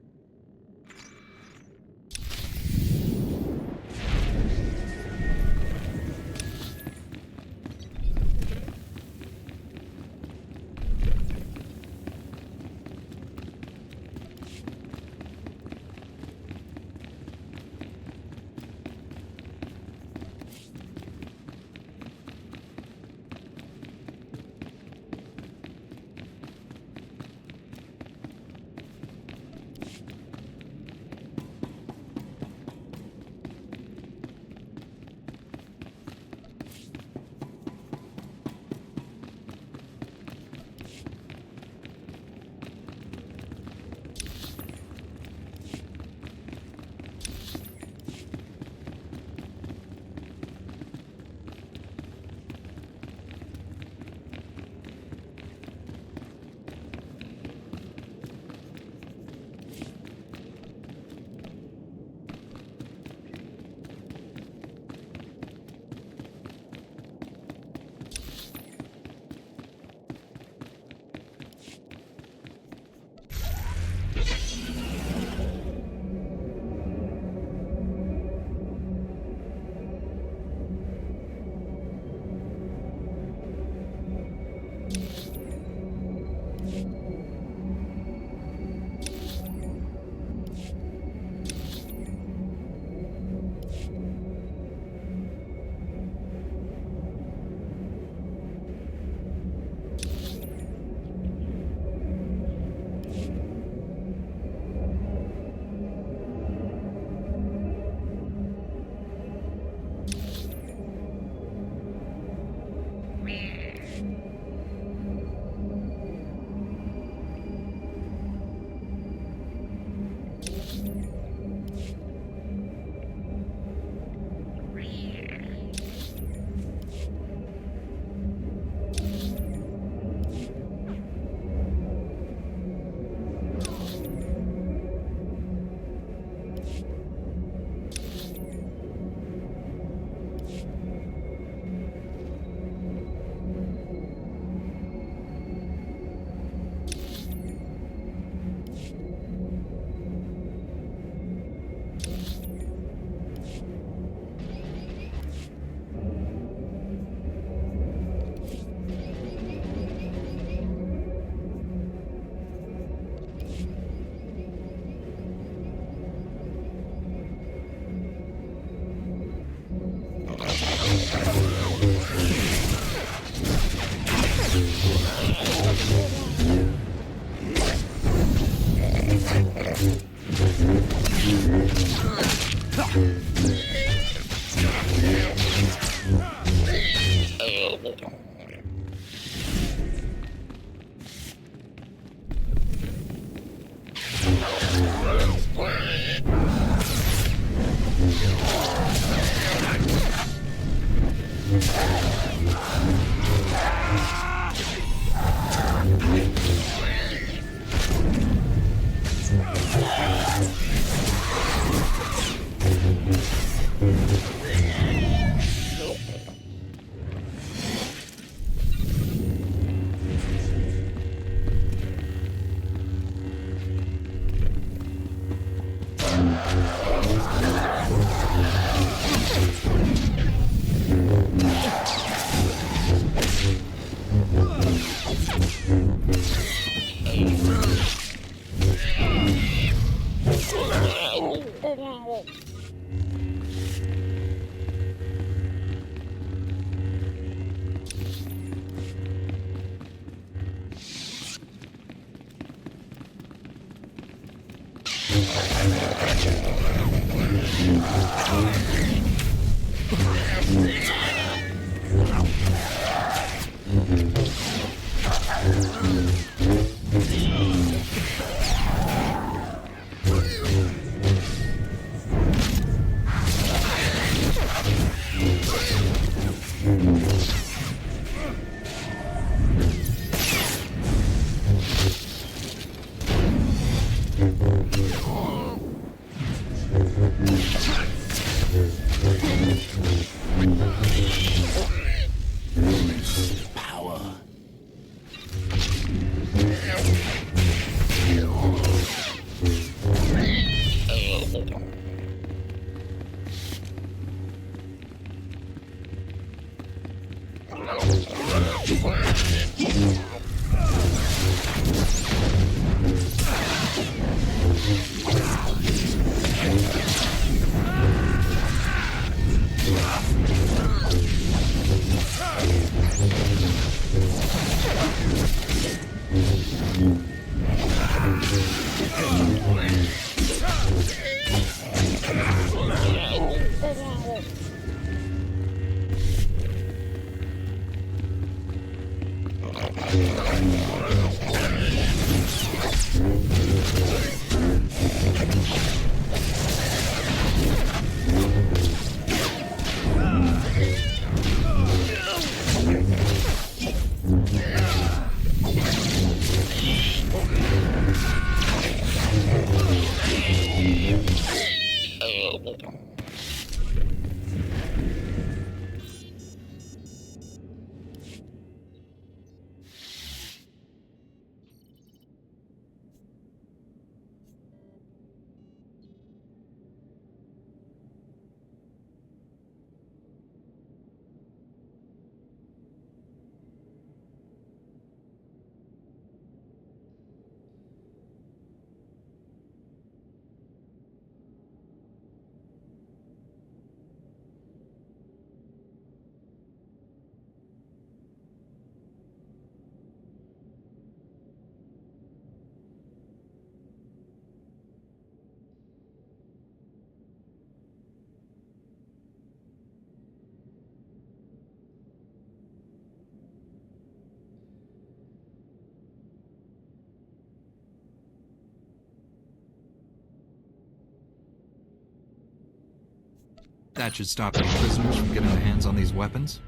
That should stop any prisoners from getting their hands on these weapons.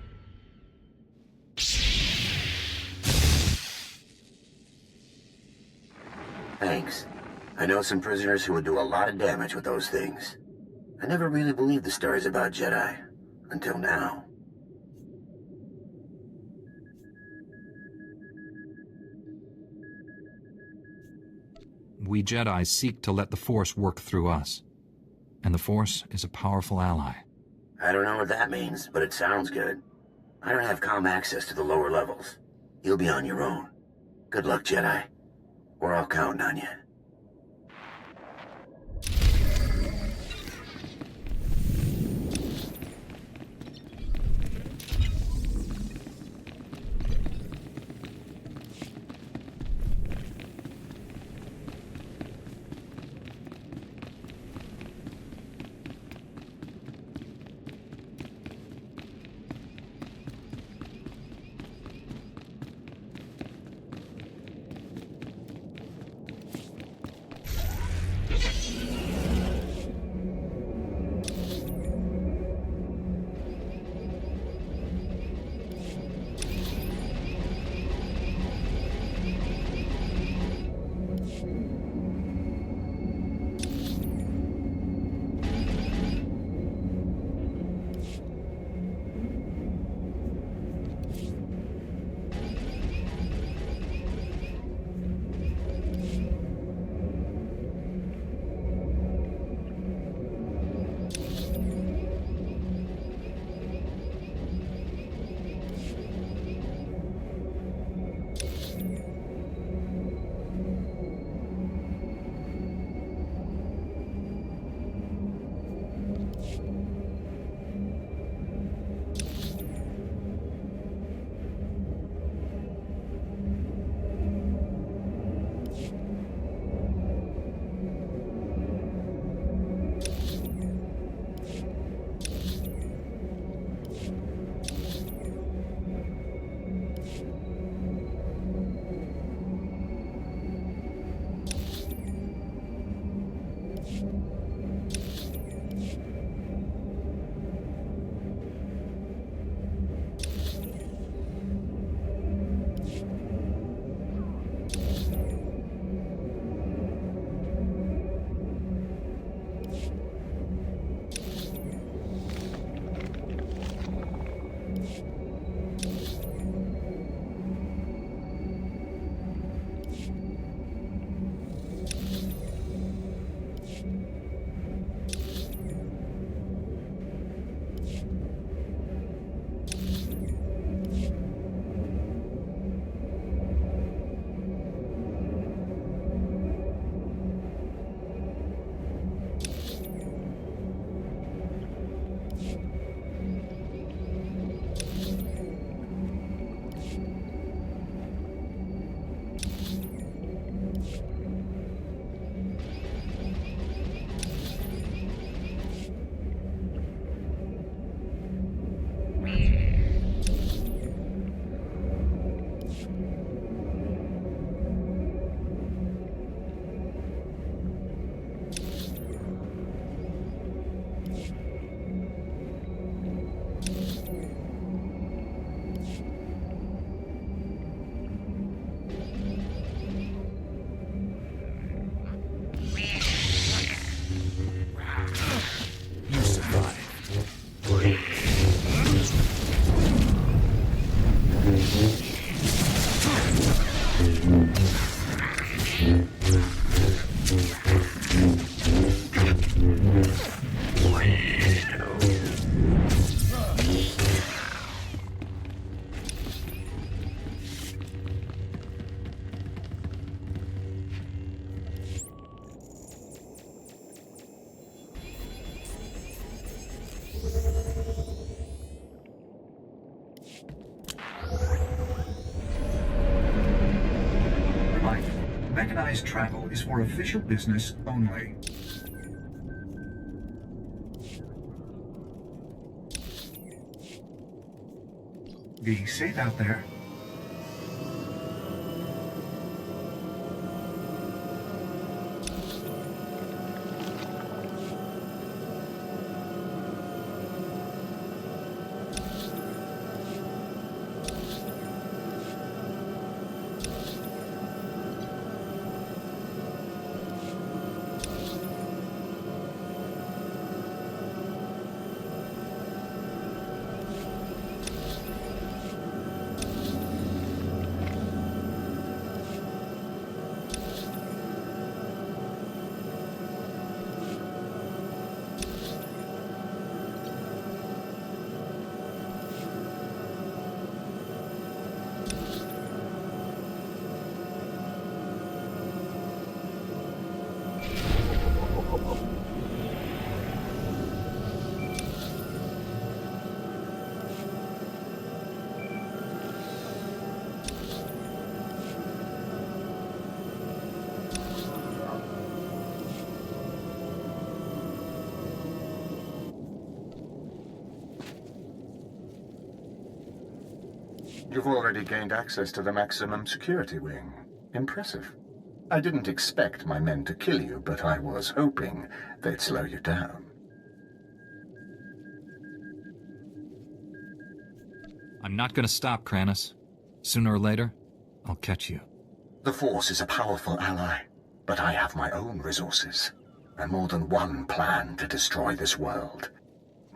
Thanks. I know some prisoners who would do a lot of damage with those things. I never really believed the stories about Jedi. Until now. We Jedi seek to let the Force work through us. And the Force is a powerful ally. I don't know what that means, but it sounds good. I don't have comm access to the lower levels. You'll be on your own. Good luck, Jedi. We're all counting on you. Mechanized travel is for official business only. Be safe out there. You've already gained access to the maximum security wing. Impressive. I didn't expect my men to kill you, but I was hoping they'd slow you down. I'm not gonna stop, Kranis. Sooner or later, I'll catch you. The Force is a powerful ally, but I have my own resources, and more than one plan to destroy this world.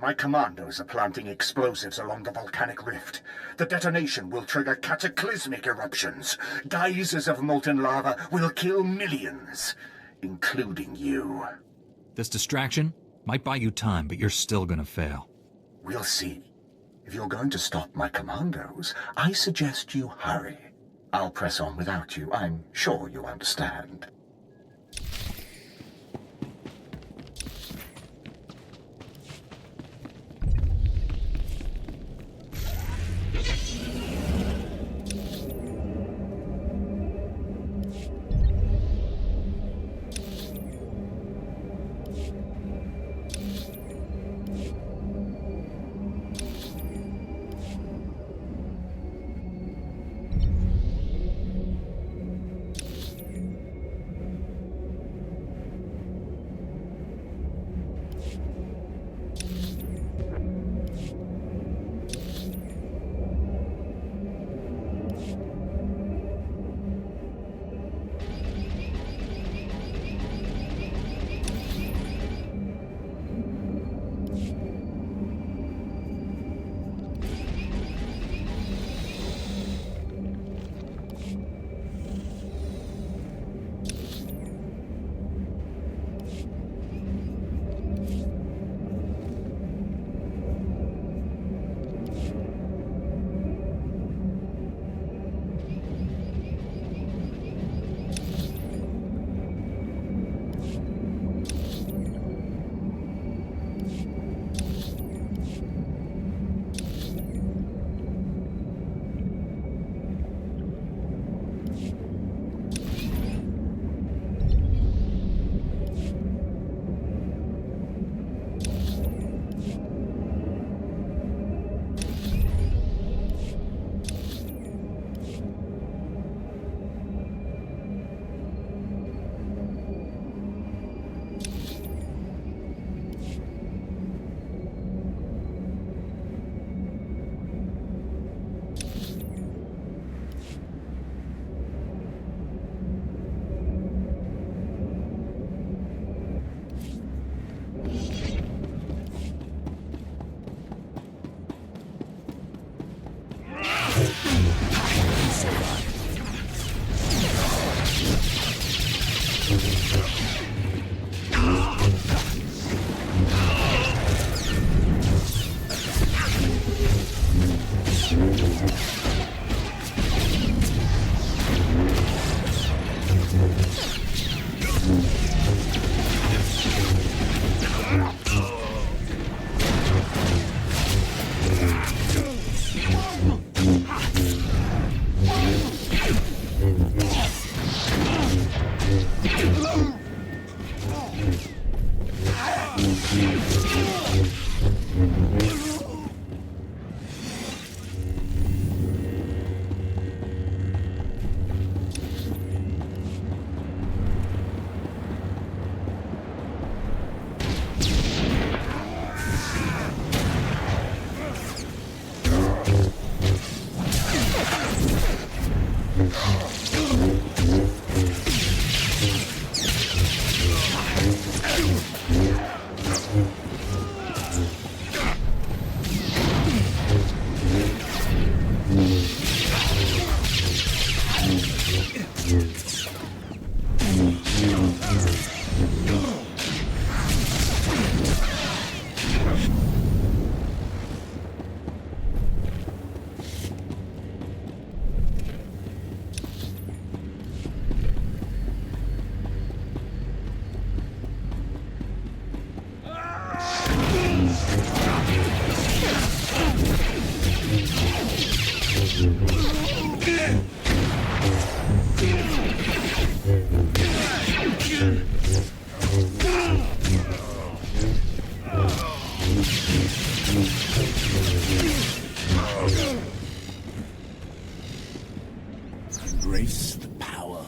My commandos are planting explosives along the volcanic rift. The detonation will trigger cataclysmic eruptions. Geysers of molten lava will kill millions, including you. This distraction might buy you time, but you're still gonna fail. We'll see. If you're going to stop my commandos, I suggest you hurry. I'll press on without you. I'm sure you understand. Embrace the power.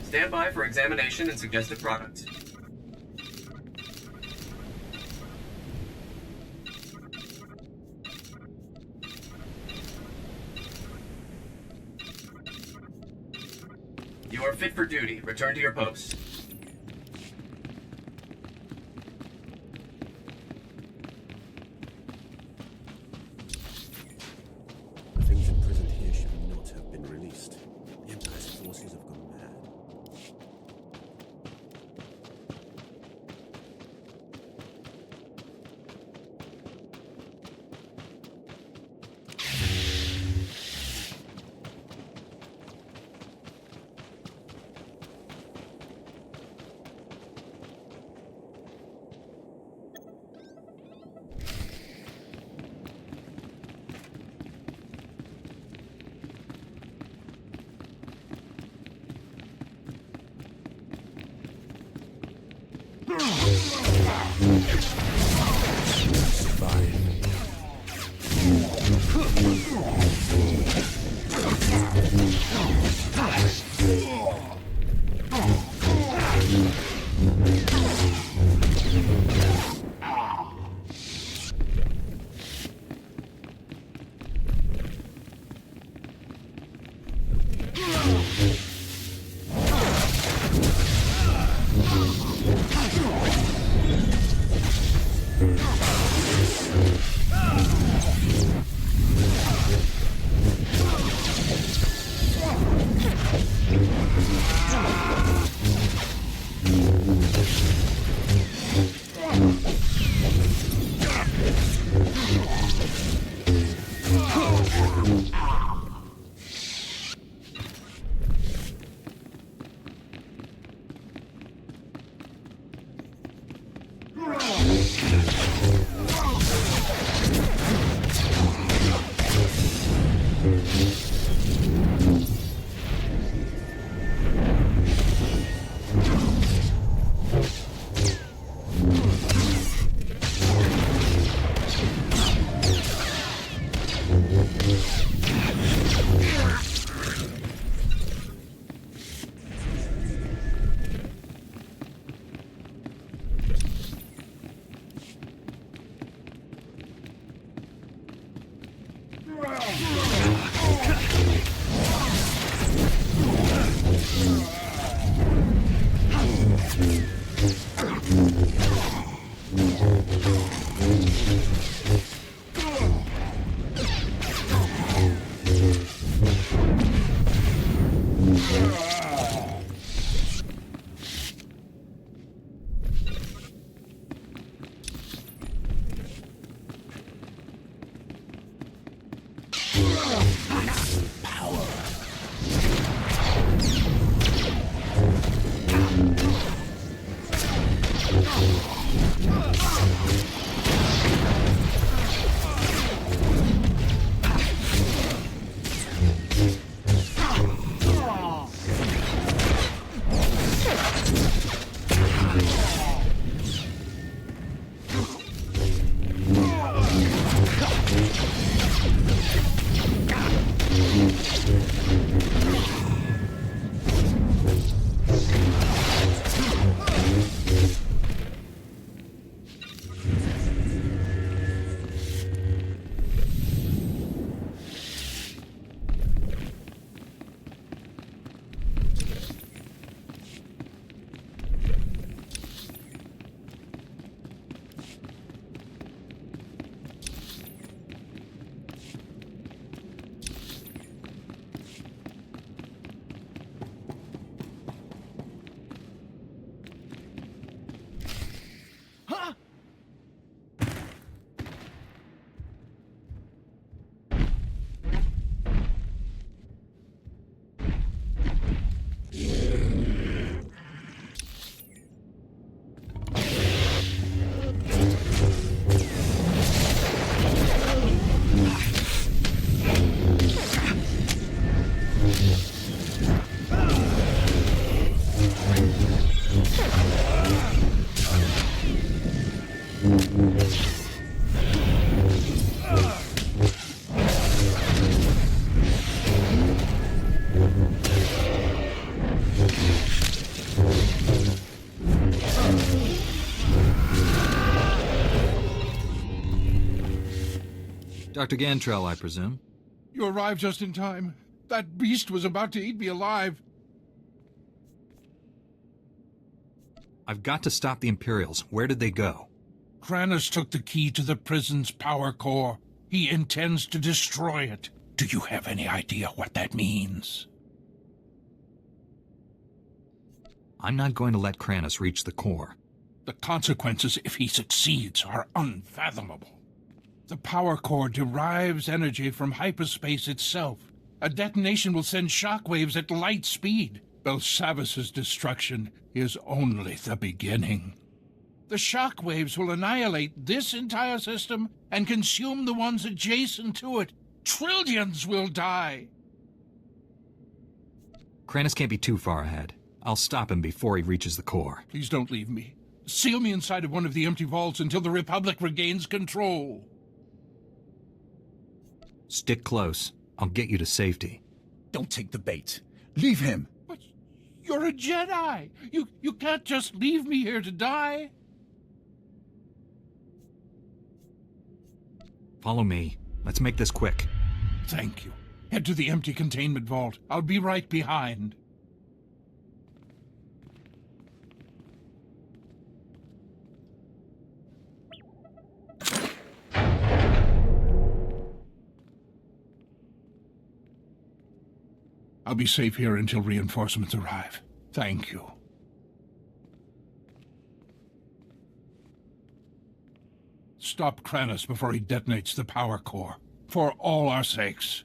Stand by for examination and suggested products. You are fit for duty. Return to your posts. Things imprisoned here should not have been released. The Empire's forces have gone mad. Dr. Gantrell, I presume? You arrived just in time. That beast was about to eat me alive. I've got to stop the Imperials. Where did they go? Kranis took the key to the prison's power core. He intends to destroy it. Do you have any idea what that means? I'm not going to let Kranis reach the core. The consequences if he succeeds are unfathomable. The power core derives energy from hyperspace itself. A detonation will send shockwaves at light speed. Belsanis's destruction is only the beginning. The shockwaves will annihilate this entire system and consume the ones adjacent to it. Trillions will die. Kranis can't be too far ahead. I'll stop him before he reaches the core. Please don't leave me. Seal me inside of one of the empty vaults until the Republic regains control. Stick close. I'll get you to safety. Don't take the bait. Leave him. But you're a Jedi. You can't just leave me here to die. Follow me. Let's make this quick. Thank you. Head to the empty containment vault. I'll be right behind. I'll be safe here until reinforcements arrive. Thank you. Stop Kranos before he detonates the power core. For all our sakes.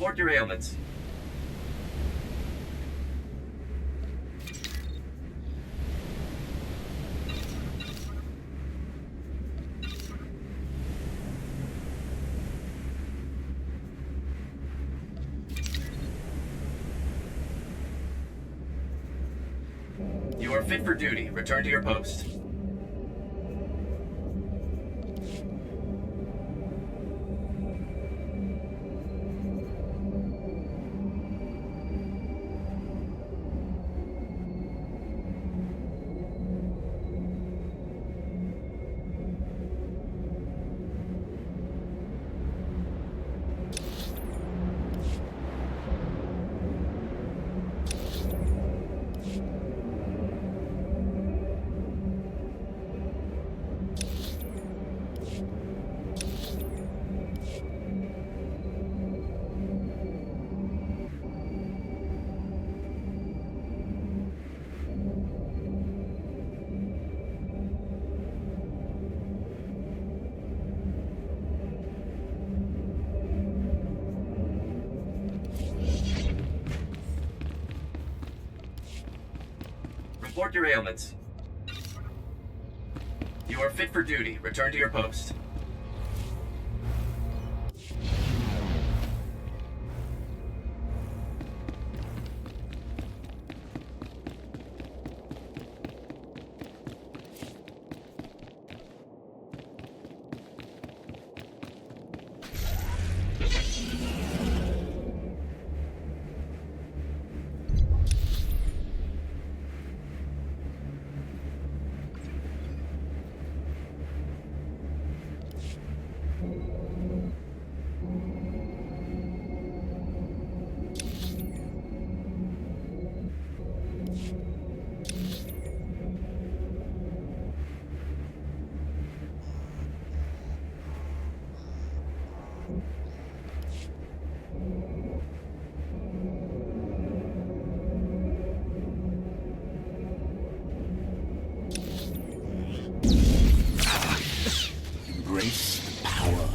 Report your ailments. You are fit for duty. Return to your post. Report your ailments. You are fit for duty. Return to your post. Embrace the power.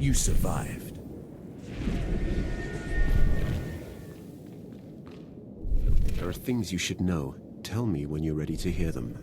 You survived. There are things you should know. Tell me when you're ready to hear them.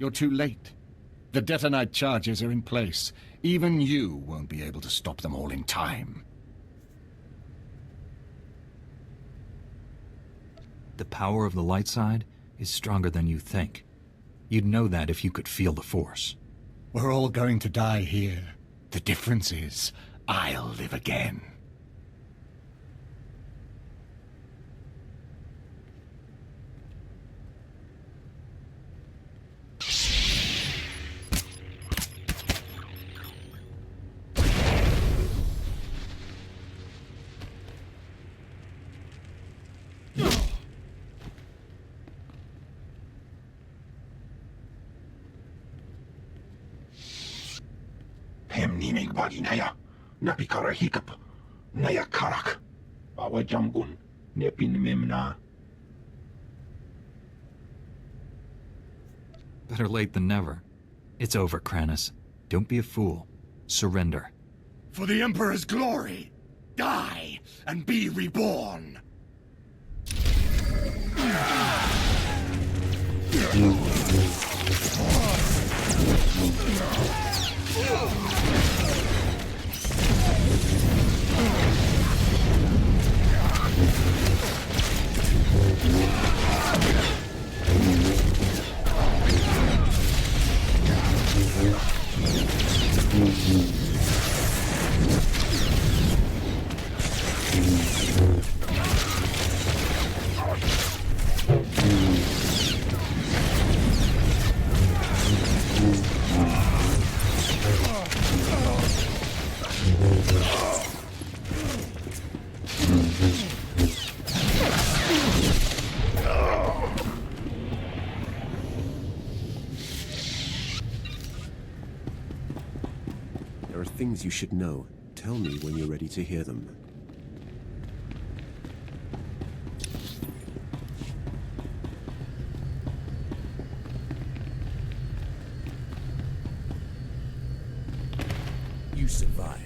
You're too late. The detonite charges are in place. Even you won't be able to stop them all in time. The power of the light side is stronger than you think. You'd know that if you could feel the Force. We're all going to die here. The difference is, I'll live again. Hemninig baginaya, napikara hikap, naya karak, bawa jambun, nepin memna. Better late than never. It's over, Kranis. Don't be a fool. Surrender. For the Emperor's glory, die and be reborn. There are things you should know. Tell me when you're ready to hear them. You survived.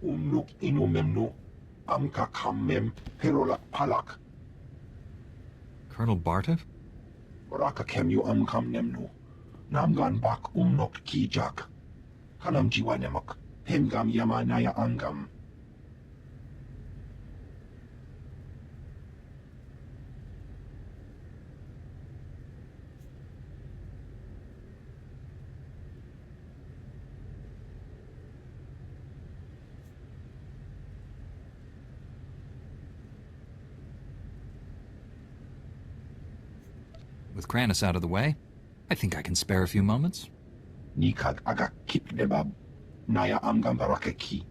Umnuk inumemnu, amka kammem, perolak palak. Colonel Bartov? Baraka kemyu amkam nemnu, namgan bak umnok kijak. Kanam jiwa nemak, hemgam yama naya angam. With Kranis out of the way, I think I can spare a few moments. Nikad aga kip nebab, naya amgam barakeki.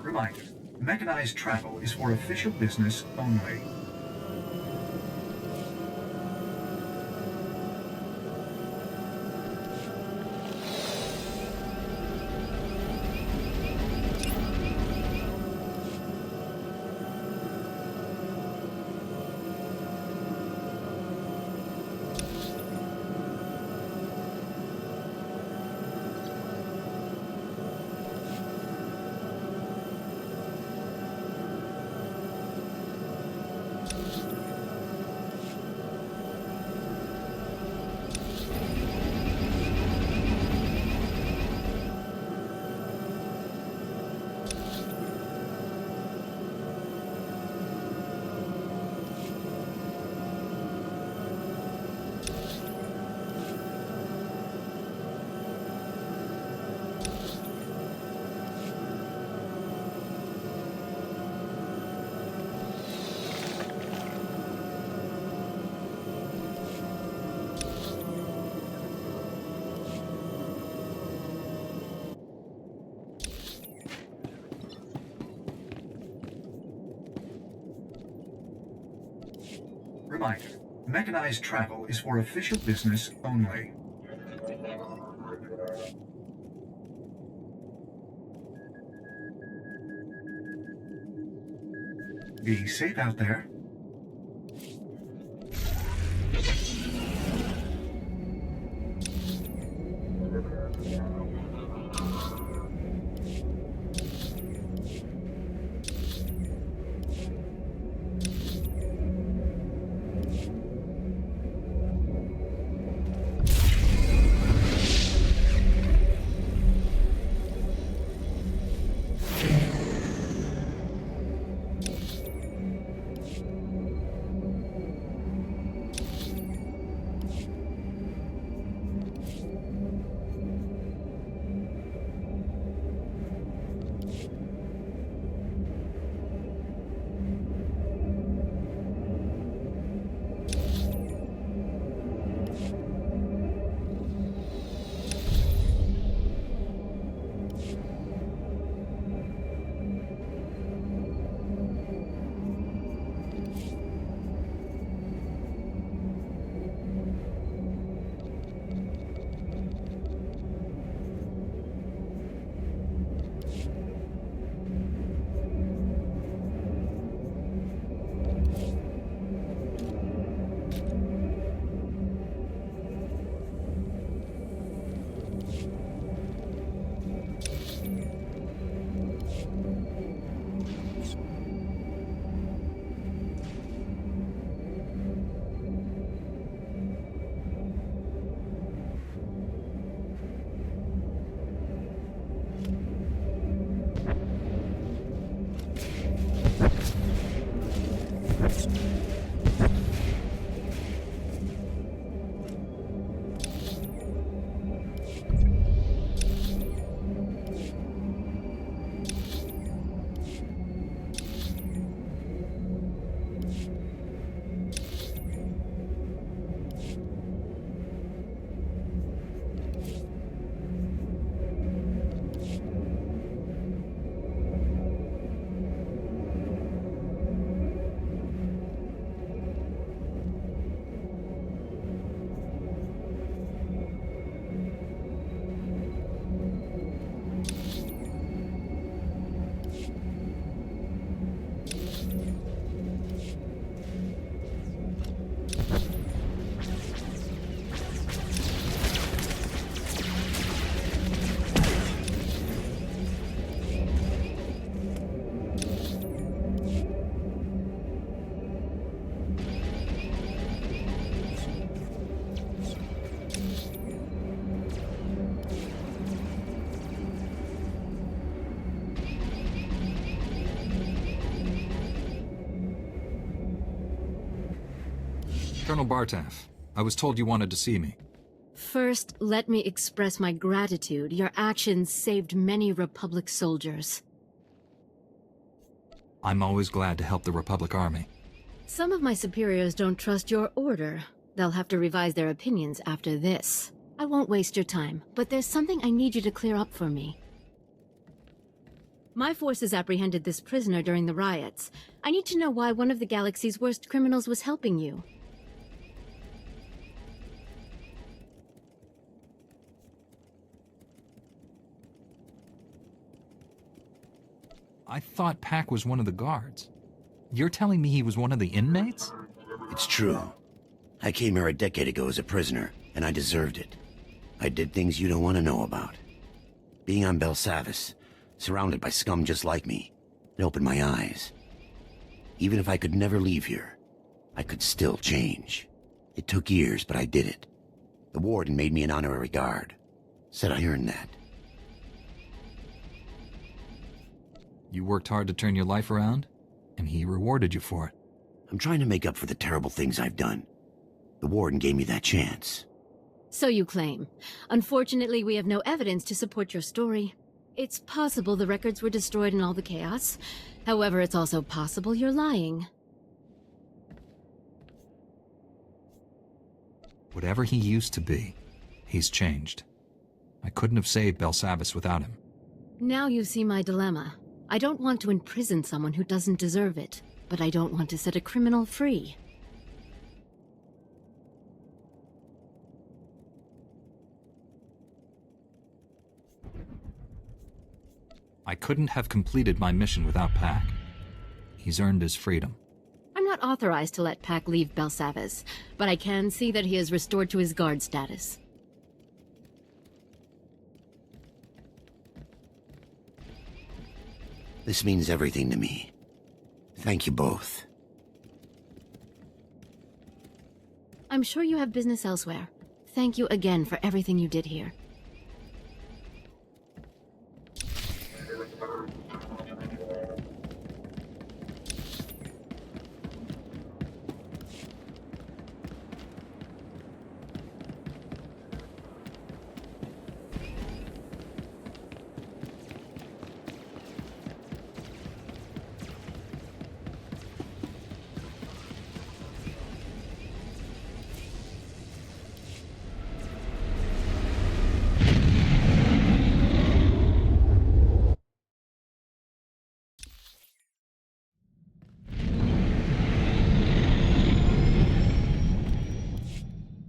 Reminder, mechanized travel is for official business only. Reminder, mechanized travel is for official business only. Be safe out there. Colonel Bartaff, I was told you wanted to see me. First, let me express my gratitude. Your actions saved many Republic soldiers. I'm always glad to help the Republic Army. Some of my superiors don't trust your order. They'll have to revise their opinions after this. I won't waste your time, but there's something I need you to clear up for me. My forces apprehended this prisoner during the riots. I need to know why one of the galaxy's worst criminals was helping you. I thought Pac was one of the guards. You're telling me he was one of the inmates? It's true. I came here a decade ago as a prisoner, and I deserved it. I did things you don't want to know about. Being on Belsanis, surrounded by scum just like me, it opened my eyes. Even if I could never leave here, I could still change. It took years, but I did it. The warden made me an honorary guard. Said I earned that. You worked hard to turn your life around, and he rewarded you for it. I'm trying to make up for the terrible things I've done. The warden gave me that chance. So you claim. Unfortunately, we have no evidence to support your story. It's possible the records were destroyed in all the chaos. However, it's also possible you're lying. Whatever he used to be, he's changed. I couldn't have saved Belsanis without him. Now you see my dilemma. I don't want to imprison someone who doesn't deserve it, but I don't want to set a criminal free. I couldn't have completed my mission without Pac. He's earned his freedom. I'm not authorized to let Pac leave Belsanis, but I can see that he is restored to his guard status. This means everything to me. Thank you both. I'm sure you have business elsewhere. Thank you again for everything you did here.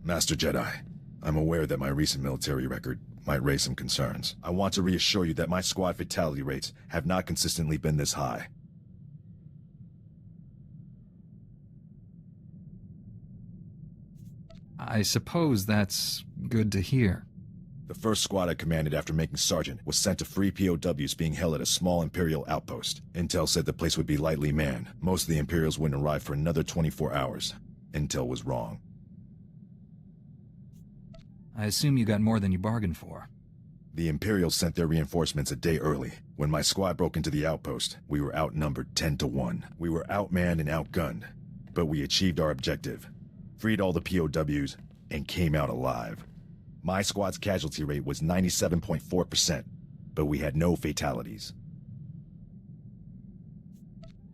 Master Jedi, I'm aware that my recent military record might raise some concerns. I want to reassure you that my squad fatality rates have not consistently been this high. I suppose that's good to hear. The first squad I commanded after making sergeant was sent to free POWs being held at a small Imperial outpost. Intel said the place would be lightly manned. Most of the Imperials wouldn't arrive for another 24 hours. Intel was wrong. I assume you got more than you bargained for. The Imperials sent their reinforcements a day early. When my squad broke into the outpost, we were outnumbered 10 to 1. We were outmanned and outgunned, but we achieved our objective, freed all the POWs, and came out alive. My squad's casualty rate was 97.4%, but we had no fatalities.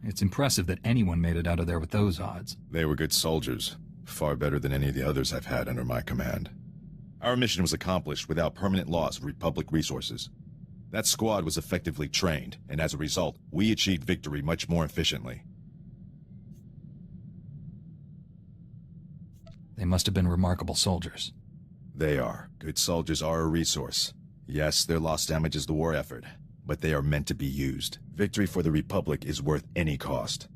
It's impressive that anyone made it out of there with those odds. They were good soldiers, far better than any of the others I've had under my command. Our mission was accomplished without permanent loss of Republic resources. That squad was effectively trained, and as a result, we achieved victory much more efficiently. They must have been remarkable soldiers. They are. Good soldiers are a resource. Yes, their loss damages the war effort, but they are meant to be used. Victory for the Republic is worth any cost.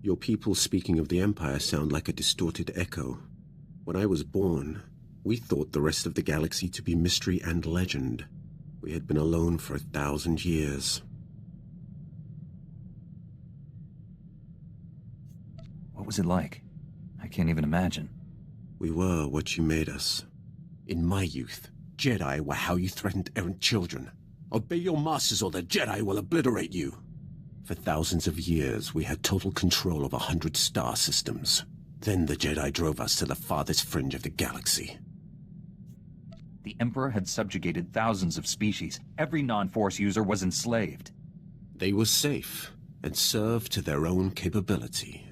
Your people speaking of the Empire sound like a distorted echo. When I was born, we thought the rest of the galaxy to be mystery and legend. We had been alone for 1,000 years. What was it like? I can't even imagine. We were what you made us. In my youth, Jedi were how you threatened errant children. Obey your masters or the Jedi will obliterate you. For thousands of years, we had total control of 100 star systems. Then the Jedi drove us to the farthest fringe of the galaxy. The Emperor had subjugated thousands of species. Every non-Force user was enslaved. They were safe and served to their own capability.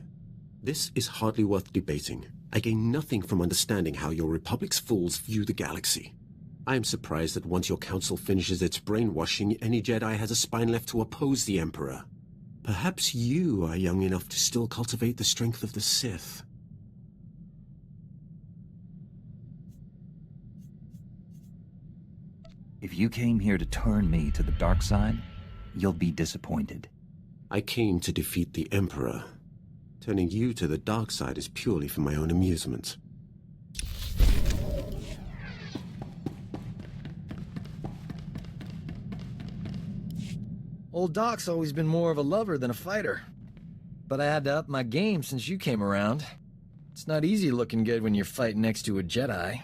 This is hardly worth debating. I gain nothing from understanding how your Republic's fools view the galaxy. I am surprised that once your council finishes its brainwashing, any Jedi has a spine left to oppose the Emperor. Perhaps you are young enough to still cultivate the strength of the Sith. If you came here to turn me to the dark side, you'll be disappointed. I came to defeat the Emperor. Turning you to the dark side is purely for my own amusement. Old Doc's always been more of a lover than a fighter. But I had to up my game since you came around. It's not easy looking good when you're fighting next to a Jedi.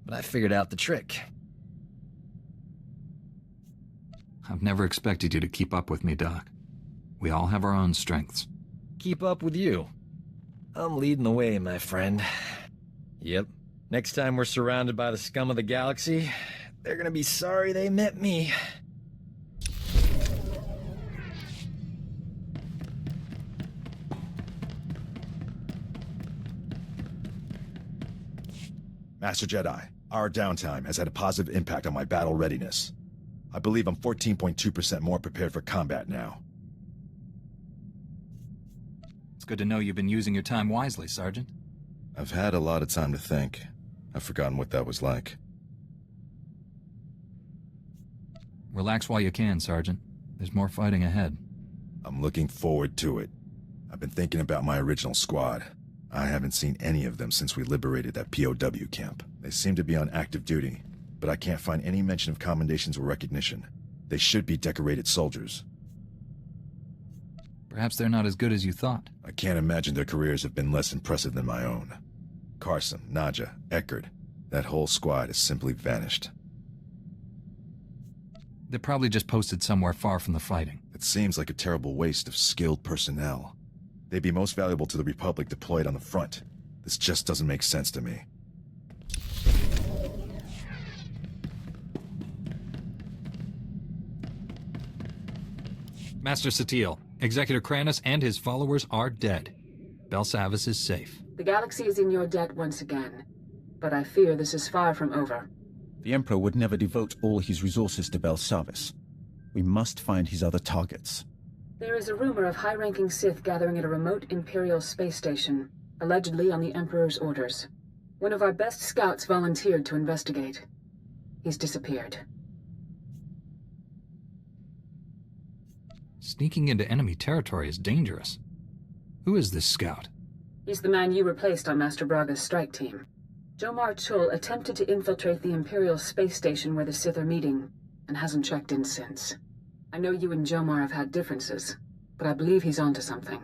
But I figured out the trick. I've never expected you to keep up with me, Doc. We all have our own strengths. Keep up with you. I'm leading the way, my friend. Yep. Next time we're surrounded by the scum of the galaxy, they're gonna be sorry they met me. Master Jedi, our downtime has had a positive impact on my battle readiness. I believe I'm 14.2% more prepared for combat now. It's good to know you've been using your time wisely, Sergeant. I've had a lot of time to think. I've forgotten what that was like. Relax while you can, Sergeant. There's more fighting ahead. I'm looking forward to it. I've been thinking about my original squad. I haven't seen any of them since we liberated that POW camp. They seem to be on active duty, but I can't find any mention of commendations or recognition. They should be decorated soldiers. Perhaps they're not as good as you thought. I can't imagine their careers have been less impressive than my own. Carson, Nadja, Eckerd, that whole squad has simply vanished. They're probably just posted somewhere far from the fighting. It seems like a terrible waste of skilled personnel. They'd be most valuable to the Republic deployed on the front. This just doesn't make sense to me. Master Satele, Executor Kranis and his followers are dead. Belsanis is safe. The galaxy is in your debt once again, but I fear this is far from over. The Emperor would never devote all his resources to Belsanis. We must find his other targets. There is a rumor of high-ranking Sith gathering at a remote Imperial space station, allegedly on the Emperor's orders. One of our best scouts volunteered to investigate. He's disappeared. Sneaking into enemy territory is dangerous. Who is this scout? He's the man you replaced on Master Braga's strike team. Jomar Chul attempted to infiltrate the Imperial space station where the Sith are meeting, and hasn't checked in since. I know you and Jomar have had differences, but I believe he's onto something.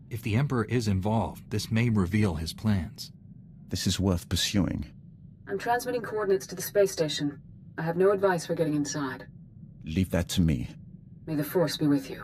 If the Emperor is involved, this may reveal his plans. This is worth pursuing. I'm transmitting coordinates to the space station. I have no advice for getting inside. Leave that to me. May the Force be with you.